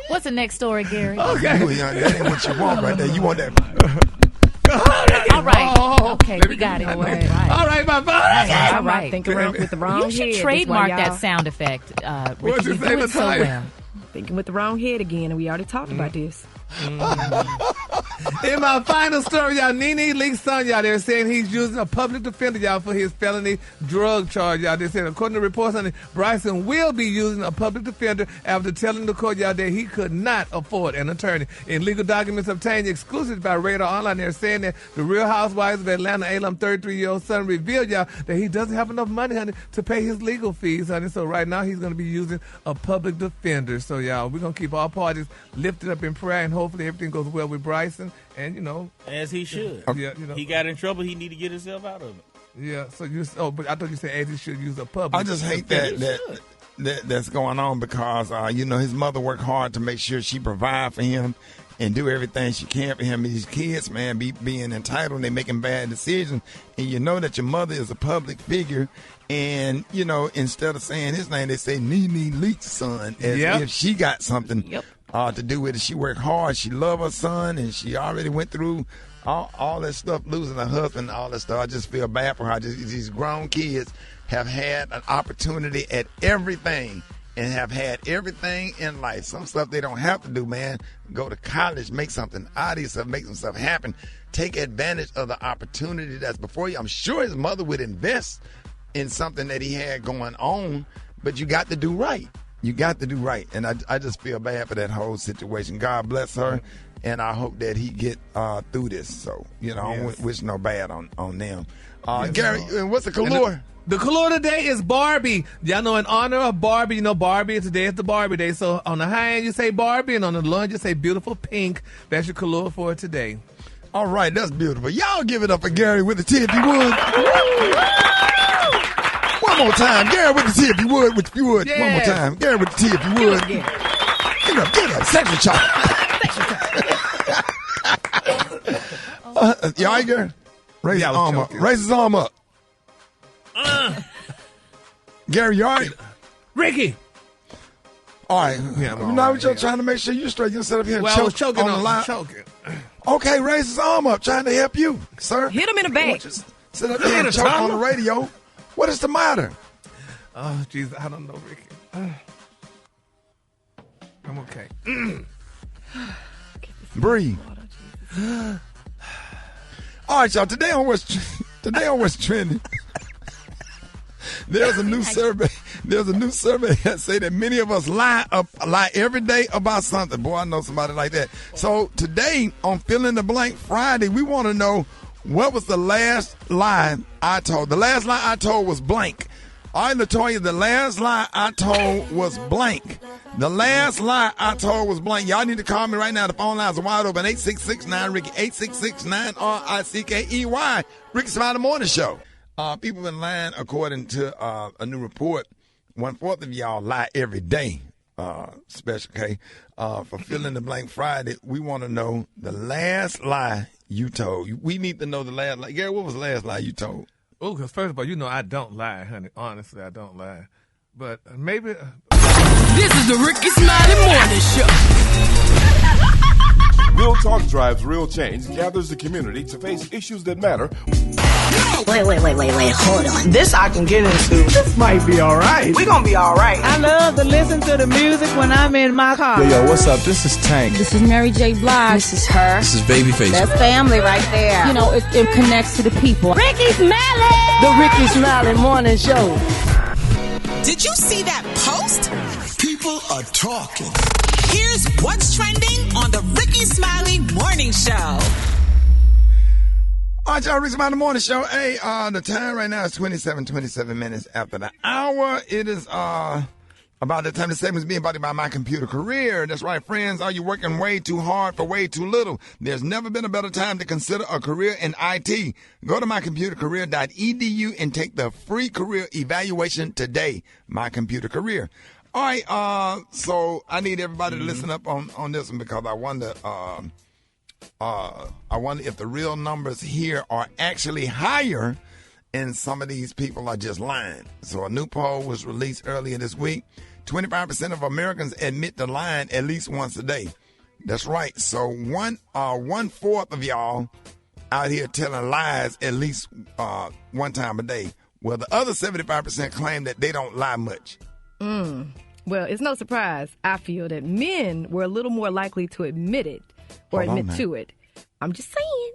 What's the next story, Gary? Okay. That ain't what you want right there. You want that. All right. Okay, we got it. All right, my father. All right. Thinking with the wrong head. You should trademark that sound effect. Ricky, you do it so well. Thinking with the wrong head again, and we already talked about this. In my final story, y'all, Nene Leak's son, y'all, they're saying he's using a public defender, y'all, for his felony drug charge, y'all. They said, according to reports, honey, Bryson will be using a public defender after telling the court, y'all, that he could not afford an attorney. In legal documents obtained exclusively by Radar Online, they're saying that the Real Housewives of Atlanta, Elam 33-year-old son, revealed, y'all, that he doesn't have enough money, honey, to pay his legal fees, honey. So right now, he's going to be using a public defender. So, y'all, we're going to keep all parties lifted up in prayer, and hopefully everything goes well with Bryson. And, as he should. Yeah, he got in trouble. He need to get himself out of it. Yeah. So but I thought you said as he should use a public. I just hate that's going on because his mother worked hard to make sure she provide for him and do everything she can for him. These kids, man, being entitled, they making bad decisions, and you know that your mother is a public figure. And, instead of saying his name, they say Nene Leak's son, as if she got something to do with it. She worked hard. She loved her son, and she already went through all that stuff, losing her husband, all that stuff. I just feel bad for her. These grown kids have had an opportunity at everything and have had everything in life. Some stuff they don't have to do, man. Go to college, make something out of yourself, make some stuff happen. Take advantage of the opportunity that's before you. I'm sure his mother would invest in something that he had going on, but you got to do right. You got to do right. And I just feel bad for that whole situation. God bless her, and I hope that he get through this. So, I don't wish no bad on them. Gary, what's the color? The color today is Barbie. Y'all know, in honor of Barbie, Barbie, today is the Barbie day. So on the high end, you say Barbie, and on the low end, you say beautiful pink. That's your color for today. All right, that's beautiful. Y'all give it up for Gary with the T if you would. One more time. Gary with the T if you would. Yeah. One more time. Gary with the T if you would. Get up. Sexual child. You all right, Gary? Raise his arm up. Raise his arm up. Gary, you all right? Ricky. All right. Yeah, now we're just trying to make sure you're straight. You sit up here and choke choking on the line. Choking. Okay, raise his arm up, trying to help you, sir. Hit him in the back. Sit up here and choke on the radio. What is the matter? Oh, Jesus, I don't know, Ricky. I'm okay. Breathe. All right, y'all. Today on what's trending. There's a new survey. There's a new survey that say that many of us lie every day about something. Boy, I know somebody like that. So today on Fill in the Blank Friday, we want to know what was the last lie I told. The last lie I told was blank. All right, LaToya, the last lie I told was blank. The last lie I told was blank. Y'all need to call me right now. The phone lines are wide open. 866-9-RICKY, 866-9-RICKY. Rickey Smiley Morning Show. People been lying according to a new report. 1/4 of y'all lie every day. Special K. For Fill in the Blank Friday, we want to know the last lie you told. We need to know the last lie. Gary, what was the last lie you told? Oh, because first of all, I don't lie, honey. Honestly, I don't lie. But maybe... This is the Rickey Smiley Morning Show. Real talk drives real change, gathers the community to face issues that matter. Wait, hold on. This I can get into. This might be all right. We're going to be all right. I love to listen to the music when I'm in my car. Yo, what's up? This is Tank. This is Mary J. Blige. This is her. This is Babyface. That's family right there. You know, it connects to the people. Rickey Smiley! The Rickey Smiley Morning Show. Did you see that post? People are talking. Here's what's trending on the Rickey Smiley Morning Show. All right, y'all, Rickey Smiley Morning Show. Hey, the time right now is 27 minutes after the hour. It is about the time the segment is being brought to you by My Computer Career. That's right, friends. Are you working way too hard for way too little? There's never been a better time to consider a career in IT. Go to mycomputercareer.edu and take the free career evaluation today. My Computer Career. All right, so I need everybody to listen up on this one because I wonder if the real numbers here are actually higher and some of these people are just lying. So a new poll was released earlier this week. 25% of Americans admit to lying at least once a day. That's right. So 1/4 of y'all out here telling lies at least one time a day. Well, the other 75% claim that they don't lie much. Well, it's no surprise, I feel, that men were a little more likely to admit it or admit to it. I'm just saying.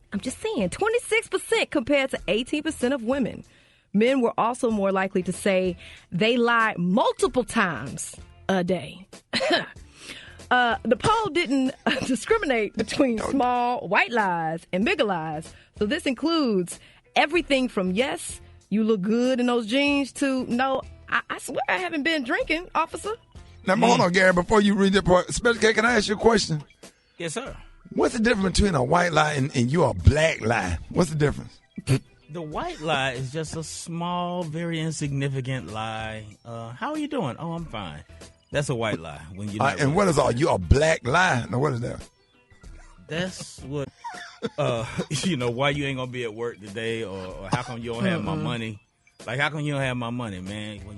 26% compared to 18% of women. Men were also more likely to say they lie multiple times a day. The poll didn't discriminate between small white lies and bigger lies. So this includes everything from yes, you look good in those jeans, to no, I swear I haven't been drinking, officer. Now, hold on, Gary, before you read that part. Special K, can I ask you a question? Yes, sir. What's the difference between a white lie and you a black lie? What's the difference? The white lie is just a small, very insignificant lie. How are you doing? Oh, I'm fine. That's a white lie. When you and what is all? You a black lie? Now, what is that? That's what, why you ain't going to be at work today, or how come you don't have my money? Like, how come you don't have my money, man? Well,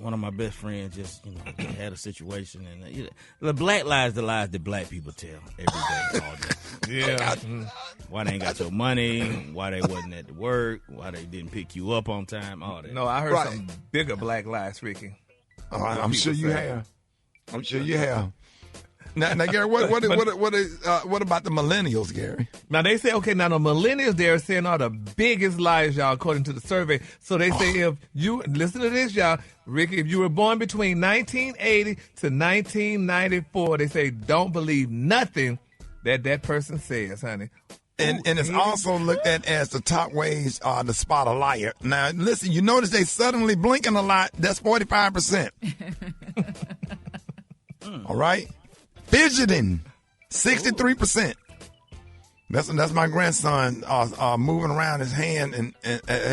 one of my best friends just, had a situation. And the black lie is the lies that black people tell every day, all day. Yeah. Why they ain't got your money, why they wasn't at the work, why they didn't pick you up on time, all that. No, I heard some bigger black lies, Ricky. I'm sure you have. I'm sure you have. Now, Gary, what about the millennials, Gary? Now, they say, the millennials, they're saying all the biggest lies, y'all, according to the survey. So they say if you, listen to this, y'all, Ricky, if you were born between 1980 to 1994, they say don't believe nothing that person says, honey. And it's also looked at as the top ways to spot a liar. Now, listen, you notice they suddenly blinking a lot. That's 45%. All right? Fidgeting, 63%. That's my grandson moving around his hand. And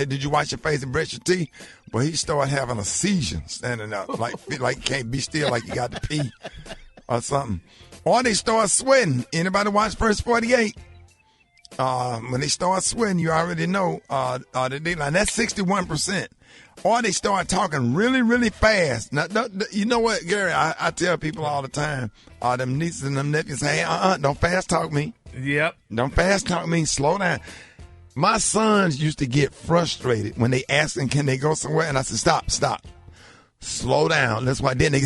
did you wash your face and brush your teeth? Well, he started having a seizure, standing up, like you can't be still, like you got to pee or something. Or they start sweating. Anybody watch First 48? When they start sweating, you already know the deadline. That's 61%. Or they start talking really, really fast. Now, you know what, Gary? I tell people all the time, them nieces and them nephews, hey, don't fast talk me. Yep. Don't fast talk me. Slow down. My sons used to get frustrated when they asked them, can they go somewhere? And I said, stop. Slow down. That's why then they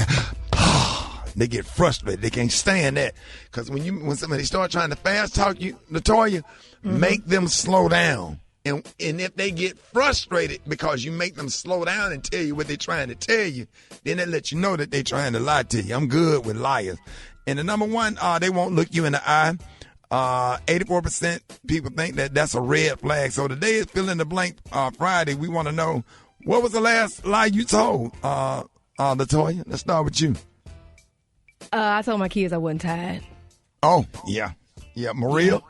get frustrated. They can't stand that. Because when somebody start trying to fast talk you, LaToya, make them slow down. And if they get frustrated because you make them slow down and tell you what they're trying to tell you, then they let you know that they're trying to lie to you. I'm good with liars. And the number one, they won't look you in the eye. 84% people think that that's a red flag. So today is fill in the blank Friday. We want to know, what was the last lie you told, LaToya? Let's start with you. I told my kids I wasn't tired. Oh, yeah. Yeah, Maria?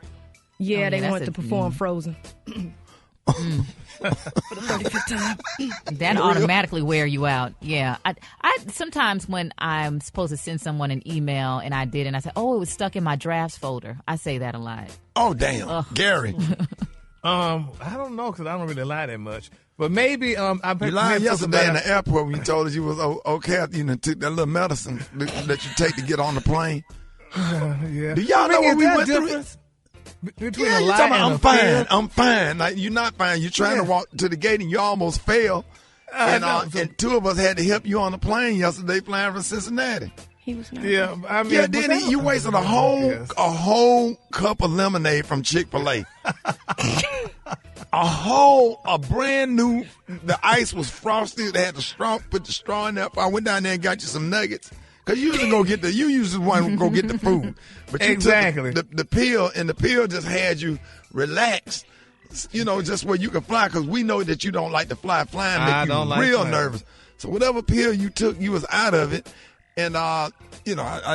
Yeah, they wanted to perform Frozen. For the 35th time. That automatically wear you out. Yeah. I sometimes when I'm supposed to send someone an email and I did, and I say, oh, it was stuck in my drafts folder. I say that a lot. Oh, damn. Gary. I don't know, because I don't really lie that much. But maybe you lied yesterday in the airport when you told us you was okay. You know, took that little medicine that you take to get on the plane. Yeah. Do y'all know what we went through? Between yeah, a you lie talking and about, I'm fine. Like, you're not fine. You're trying to walk to the gate and you almost fell. And two of us had to help you on the plane yesterday flying from Cincinnati. He was not. Yeah, I mean, yeah. Then you wasted a whole cup of lemonade from Chick-fil-A. A brand new. The ice was frosted. They had the straw. Put the straw in there. I went down there and got you some nuggets. Cause you usually want to go get the food, but you exactly took the pill, and the pill just had you relaxed, just where you can fly. Cause we know that you don't like to fly. Flying make you real nervous. So whatever pill you took, you was out of it, and I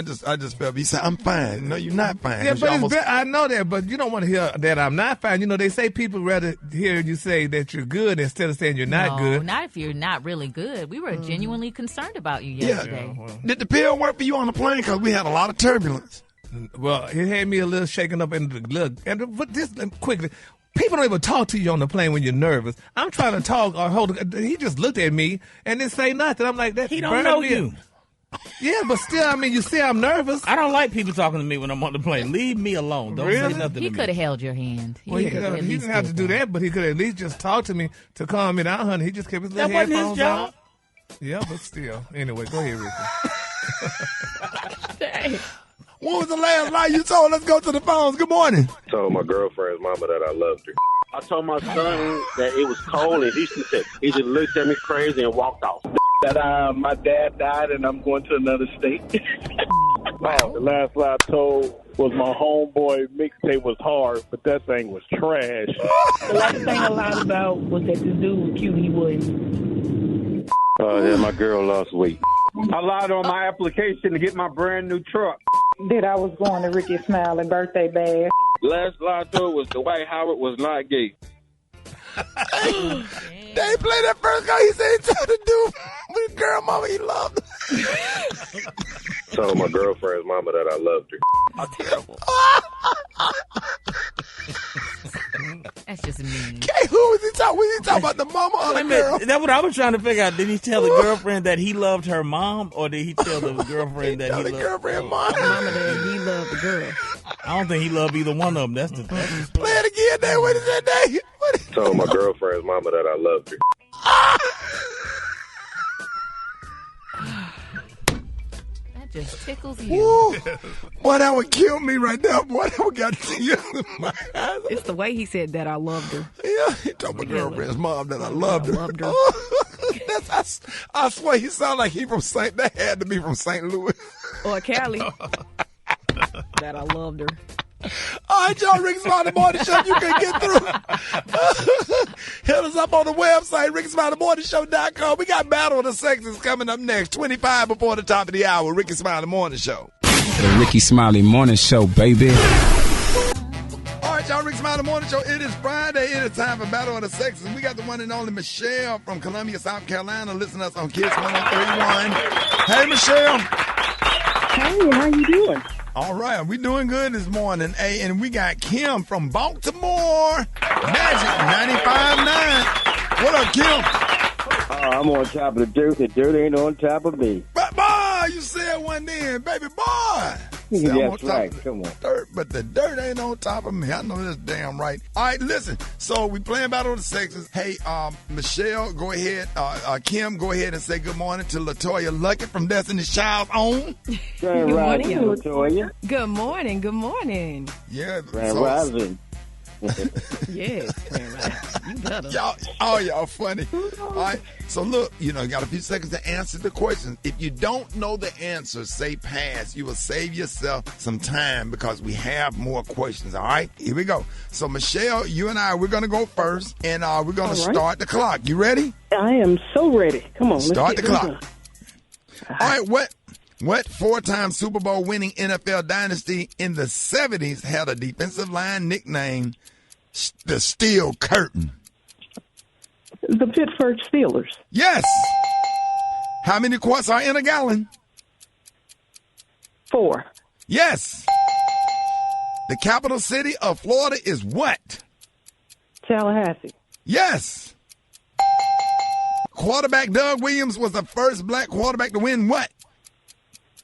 just felt. He said, "I'm fine." No, you're not fine. Yeah, but I know that, but you don't want to hear that I'm not fine. They say people rather hear you say that you're good instead of saying you're not good. Not if you're not really good. We were genuinely concerned about you yesterday. Yeah. Did the pill work for you on the plane? Because we had a lot of turbulence. Well, it had me a little shaken up in the look. But this quickly. People don't even talk to you on the plane when you're nervous. I'm trying to talk or hold. He just looked at me and didn't say nothing. I'm like, that. He don't know you. Yeah, but still, I mean, you see I'm nervous. I don't like people talking to me when I'm on the plane. Leave me alone. Don't say nothing to me. He could have held your hand. Well, he didn't have to do that, but he could at least just talk to me to calm me down, honey. He just kept his little headphones on. Yeah, but still. Anyway, go ahead, Ricky. What was the last lie you told? Let's go to the phones. Good morning. I told my girlfriend's mama that I loved her. I told my son that it was cold, and he just looked at me crazy and walked off. That my dad died and I'm going to another state. Wow. The last lie I told was my homeboy mixtape was hard, but that thing was trash. The last thing I lied about was that this dude was cute. He wasn't. Yeah, my girl lost weight. I lied on my application to get my brand new truck. That I was going to Rickey Smiley birthday bash. Last lie I told was Dwight Howard was not gay. They played that first guy. He said he told the dude with girl mama he loved her. Told my girlfriend's mama that I loved her. That's terrible. That's just mean. Okay, who was he talking? Was he talking about the mama or the girl? That's what I was trying to figure out. Did he tell the girlfriend that he loved her mom, or did he tell the girlfriend that he loved girlfriend mom? Mama that he loved the girl. I don't think he loved either one of them. That's the play it again. There, what is that day? Told my girlfriend's mama that I loved her. That just tickles you. Woo. Boy, that would kill me right there. Boy, that would got tears in my eyes. It's the way he said that I loved her. Yeah, he told my girlfriend's mom that I loved her. I swear he sounded like he from St. That had to be from St. Louis. Or Cali. That I loved her. All right, y'all, Rickey Smiley Morning Show. You can get through. Hit us up on the website, RickySmileyMorningShow.com. We got Battle of the Sexes coming up next, 25 before the top of the hour. Rickey Smiley Morning Show. The Rickey Smiley Morning Show, baby. All right, y'all, Rickey Smiley Morning Show. It is Friday. It is time for Battle of the Sexes. We got the one and only Michelle from Columbia, South Carolina. Listen to us on Kids 131. Hey, Michelle. Hey, how you doing? All right, we doing good this morning. Hey, and we got Kim from Baltimore. Magic 95.9. What up, Kim? I'm on top of the dirt. The dirt ain't on top of me. But boy, you said one then, baby boy. That's right. Come on. Dirt, but the dirt ain't on top of me. I know that's damn right. All right, listen. So we playing Battle of the Sexes. Hey, Michelle, go ahead. Kim, go ahead and say good morning to LaToya Luckett from Destiny's Child's own. Good morning, LaToya. Good morning. Good morning. Yeah. Grand Rising. Yes, you better. Y'all funny. All right. So look, you got a few seconds to answer the question. If you don't know the answer, say pass. You will save yourself some time because we have more questions. All right. Here we go. So Michelle, you and I, we're going to go first, and we're going to start the clock. You ready? I am so ready. Come on. Start the clock. All right. What four-time Super Bowl winning NFL dynasty in the 70s had a defensive line nickname the Steel Curtain? The Pittsburgh Steelers. Yes. How many quarts are in a gallon? 4. Yes. The capital city of Florida is what? Tallahassee. Yes. Quarterback Doug Williams was the first black quarterback to win what?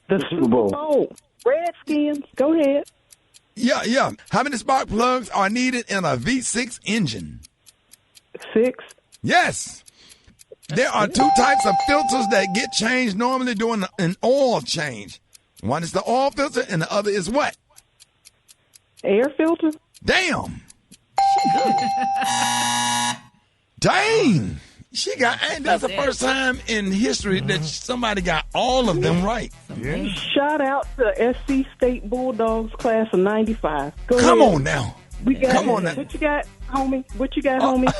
The Super Bowl. Oh, Redskins. Go ahead. Yeah. How many spark plugs are needed in a V6 engine? 6. Yes. There are 2 types of filters that get changed normally during an oil change. One is the oil filter and the other is what? Air filter. Damn. Dang. That's the first time in history that somebody got all of them right. Yeah. Shout out to SC State Bulldogs class of 95. Come on now. Come on now. What you got, homie? homie?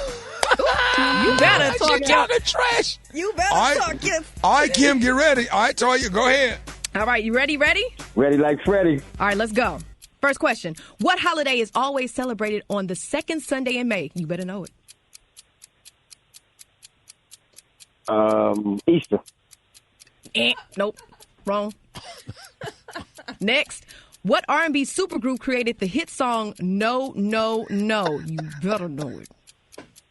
You better talk your trash. You better talk your. All right, Kim, get ready. All right, Toya, go ahead. All right, you ready? Ready like Freddie. All right, let's go. First question. What holiday is always celebrated on the second Sunday in May? You better know it. Easter. Nope. Wrong. Next. What R&B supergroup created the hit song No, No, No? You better know it.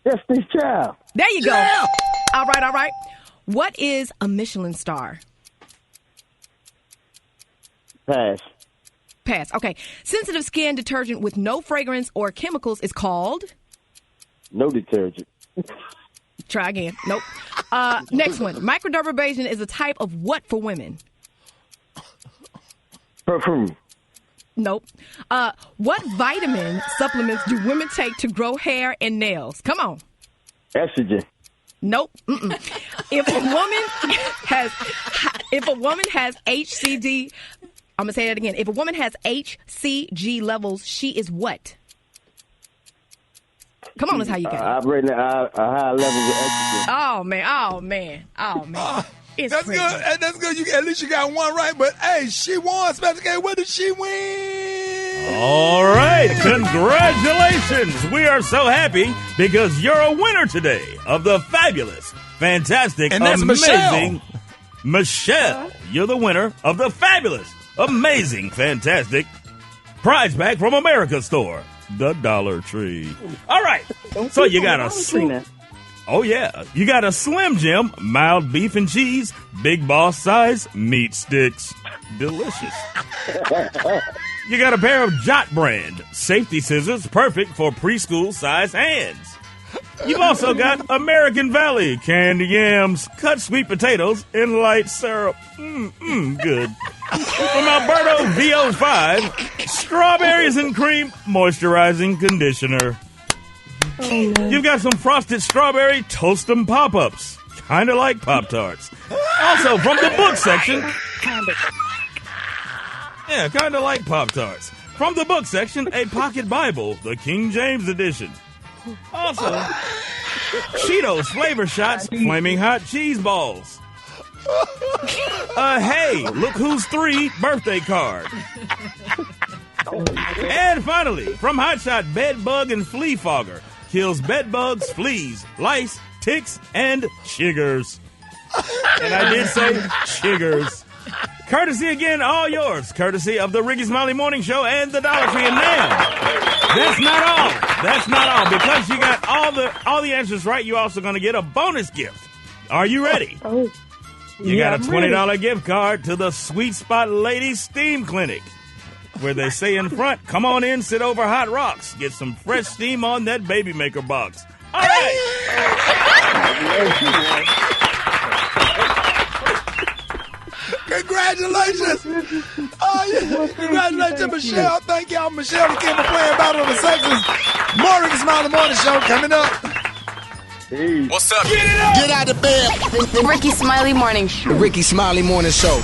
Destiny's Child. There you go. Yeah. All right. What is a Michelin star? Pass. Okay. Sensitive skin detergent with no fragrance or chemicals is called? No detergent. Try again. Nope. Next one. Microdermabrasion is a type of what for women? Perfume. Nope. What vitamin supplements do women take to grow hair and nails? Come on. Estrogen. Nope. If a woman has HCG, I'm gonna say that again. If a woman has HCG levels, she is what? Come on, that's how you got it. Operating at high levels of estrogen. Oh man. It's that's crazy. good. That's good. At least you got one right. But hey, she won. Special K. What did she win? All right, congratulations. We are so happy because you're a winner today of the fabulous, fantastic, and that's amazing Michelle. You're the winner of the fabulous, amazing, fantastic prize pack from America's Store, the Dollar Tree. All right, so you got a you got a Slim Jim mild beef and cheese, Big Boss size meat sticks, delicious. You got a pair of Jot brand safety scissors, perfect for preschool size hands. You've also got American Valley candy yams, cut sweet potatoes in light syrup. Good. From Alberto VO5, strawberries and cream moisturizing conditioner. Oh, no. You've got some frosted strawberry toast 'em pop-ups, kind of like Pop-Tarts. Also, from the book section, yeah, kind of like Pop-Tarts. From the book section, a pocket Bible, the King James edition. Also, Cheetos flavor shots, flaming hot cheese balls. Hey, look who's 3 birthday card. And finally, from Hot Shot Bed Bug and Flea Fogger, kills bed bugs, fleas, lice, ticks, and chiggers. And I did say chiggers. Courtesy again, all yours. Courtesy of the Rickey Smiley Morning Show and the Dollar Tree. And now, that's not all. That's not all. Because you got all the answers right, you're also going to get a bonus gift. Are you ready? You got a $20 gift card to the Sweet Spot Ladies Steam Clinic, where they say in front, come on in, sit over hot rocks, get some fresh steam on that baby maker box. All right. Congratulations. Congratulations, Michelle. Thank y'all, Michelle, and Kim, for playing Battle of the Sexes. Smiley Morning Show coming up. Hey. What's up? Get it up. Get out of bed. The Rickey Smiley Morning Show. The Rickey Smiley Morning Show.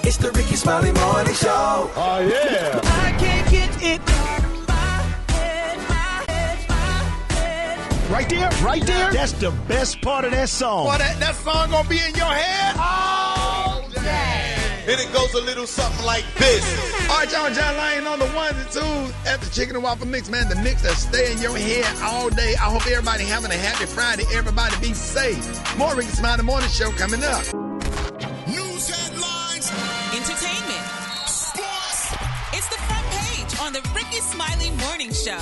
It's the Rickey Smiley Morning Show. Oh, yeah. I can't get it. Right there, right there. That's the best part of that song. Boy, that song gonna be in your head all day. And it goes a little something like this. All right, y'all, John Lane on the ones and twos at the Chicken and Waffle Mix, man. The mix that stay in your head all day. I hope everybody having a happy Friday. Everybody be safe. More Rickey Smiley Morning Show coming up. News headlines. Entertainment. Sports. It's the front page on the Rickey Smiley Morning Show.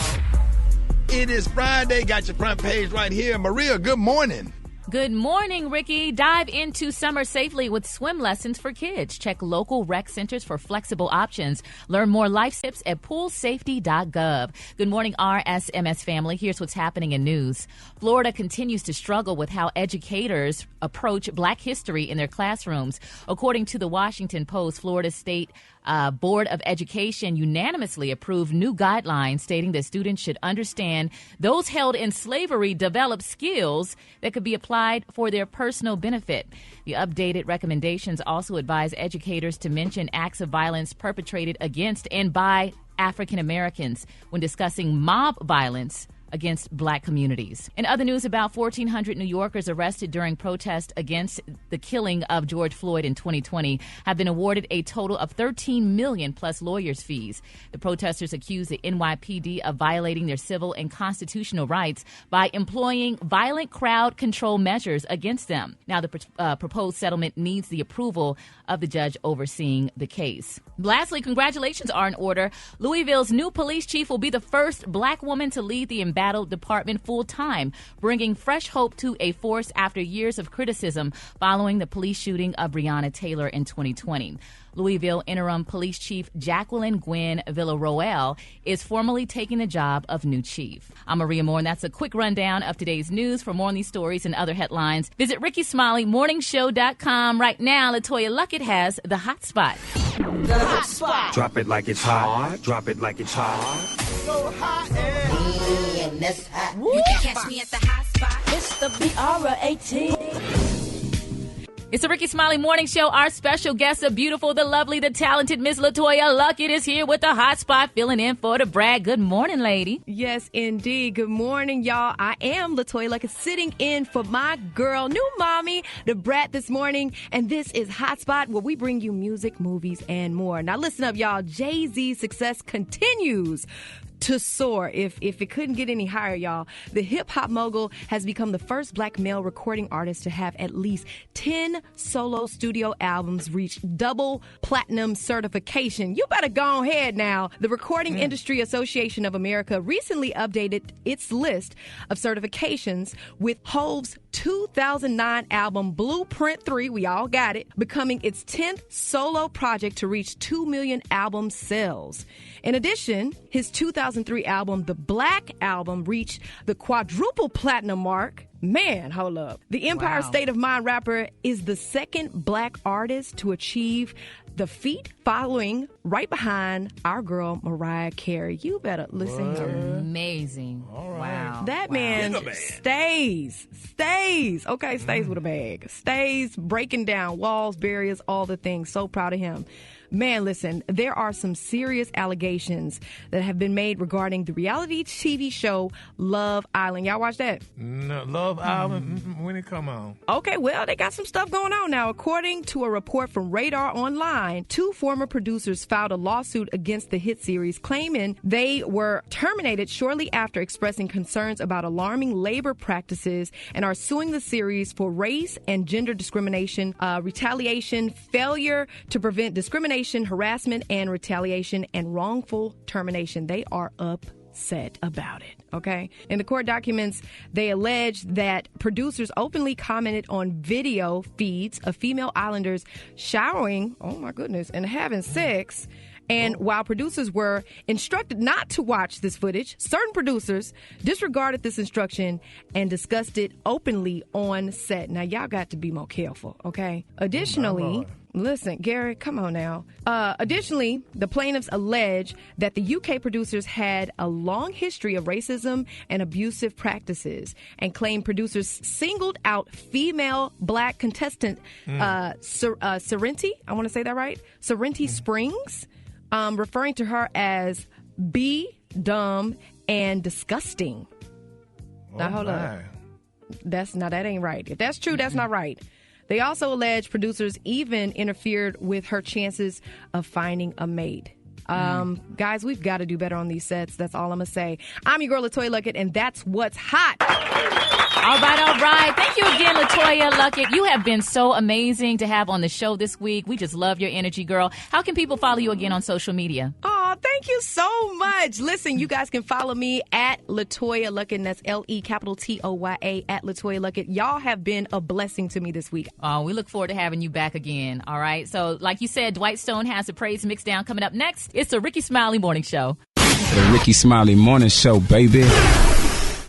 It is Friday. Got your front page right here. Maria, good morning. Good morning, Ricky. Dive into summer safely with swim lessons for kids. Check local rec centers for flexible options. Learn more life tips at poolsafety.gov. Good morning, RSMS family. Here's what's happening in news. Florida continues to struggle with how educators approach Black history in their classrooms. According to the Washington Post, Florida State Board of Education unanimously approved new guidelines stating that students should understand those held in slavery develop skills that could be applied for their personal benefit. The updated recommendations also advise educators to mention acts of violence perpetrated against and by African Americans when discussing mob violence against Black communities. In other news, about 1,400 New Yorkers arrested during protests against the killing of George Floyd in 2020 have been awarded a total of $13 million plus lawyers' fees. The protesters accuse the NYPD of violating their civil and constitutional rights by employing violent crowd control measures against them. Now, the proposed settlement needs the approval of the judge overseeing the case. Lastly, congratulations are in order. Louisville's new police chief will be the first Black woman to lead the embattled department full-time, bringing fresh hope to a force after years of criticism following the police shooting of Breonna Taylor in 2020. Louisville interim police chief Jacqueline Gwen Villaroel is formally taking the job of new chief. I'm Maria Moore, and that's a quick rundown of today's news. For more on these stories and other headlines, visit RickeySmileyMorningShow.com. Right now, LaToya Luckett has the hot spot. The hot spot. Drop it like it's hot. Drop it like it's hot. So hot and that's hot. You can catch me at the hot spot. It's the BR18. It's the Rickey Smiley Morning Show. Our special guest, the beautiful, the lovely, the talented Miss LaToya Luckett is here with the hot spot, filling in for the brag. Good morning, lady. Yes, indeed. Good morning, y'all. I am LaToya Luckett, sitting in for my girl, new mommy, the brat this morning. And this is Hot Spot, where we bring you music, movies, and more. Now, listen up, y'all. Jay-Z's success continues to soar. If it couldn't get any higher, y'all, the hip-hop mogul has become the first Black male recording artist to have at least 10 solo studio albums reach double platinum certification. You better go ahead now. The Recording Industry Association of America recently updated its list of certifications, with Hov's 2009 album Blueprint 3, we all got it, becoming its 10th solo project to reach 2 million album sales. In addition, his 2003 album, The Black Album, reached the quadruple platinum mark. Man, hold up. The Empire State of Mind rapper is the second Black artist to achieve the feat, following right behind our girl Mariah Carey. You better listen. Amazing. Wow. That man stays, okay, stays with a bag, stays breaking down walls, barriers, all the things. So proud of him. Man, listen, there are some serious allegations that have been made regarding the reality TV show Love Island. Y'all watch that? No, Love Island, when it come on? Okay, well, they got some stuff going on now. According to a report from Radar Online, 2 former producers filed a lawsuit against the hit series, claiming they were terminated shortly after expressing concerns about alarming labor practices, and are suing the series for race and gender discrimination, retaliation, failure to prevent discrimination, harassment and retaliation, and wrongful termination. They are upset about it. Okay. In the court documents, they allege that producers openly commented on video feeds of female islanders showering, oh my goodness, and having sex. And while producers were instructed not to watch this footage, certain producers disregarded this instruction and discussed it openly on set. Now, y'all got to be more careful, okay? Additionally, Listen, Gary, come on now. Additionally, the plaintiffs allege that the UK producers had a long history of racism and abusive practices and claim producers singled out female black contestant Serenity, I want to say that right, Serenity Springs, referring to her as dumb, and disgusting. Now, hold up. That ain't right. If that's true, that's not right. They also allege producers even interfered with her chances of finding a mate. Guys, we've got to do better on these sets. That's all I'm going to say. I'm your girl, LaToya Luckett, and that's what's hot. All right. Thank you again, LaToya Luckett. You have been so amazing to have on the show this week. We just love your energy, girl. How can people follow you again on social media? Oh, thank you so much. Listen, you guys can follow me at LaToya Luckett, and that's LeToya at LaToya Luckett. Y'all have been a blessing to me this week. Oh, we look forward to having you back again. All right. So, like you said, Dwight Stone has the praise mix down coming up next. It's the Rickey Smiley Morning Show. The Rickey Smiley Morning Show, baby.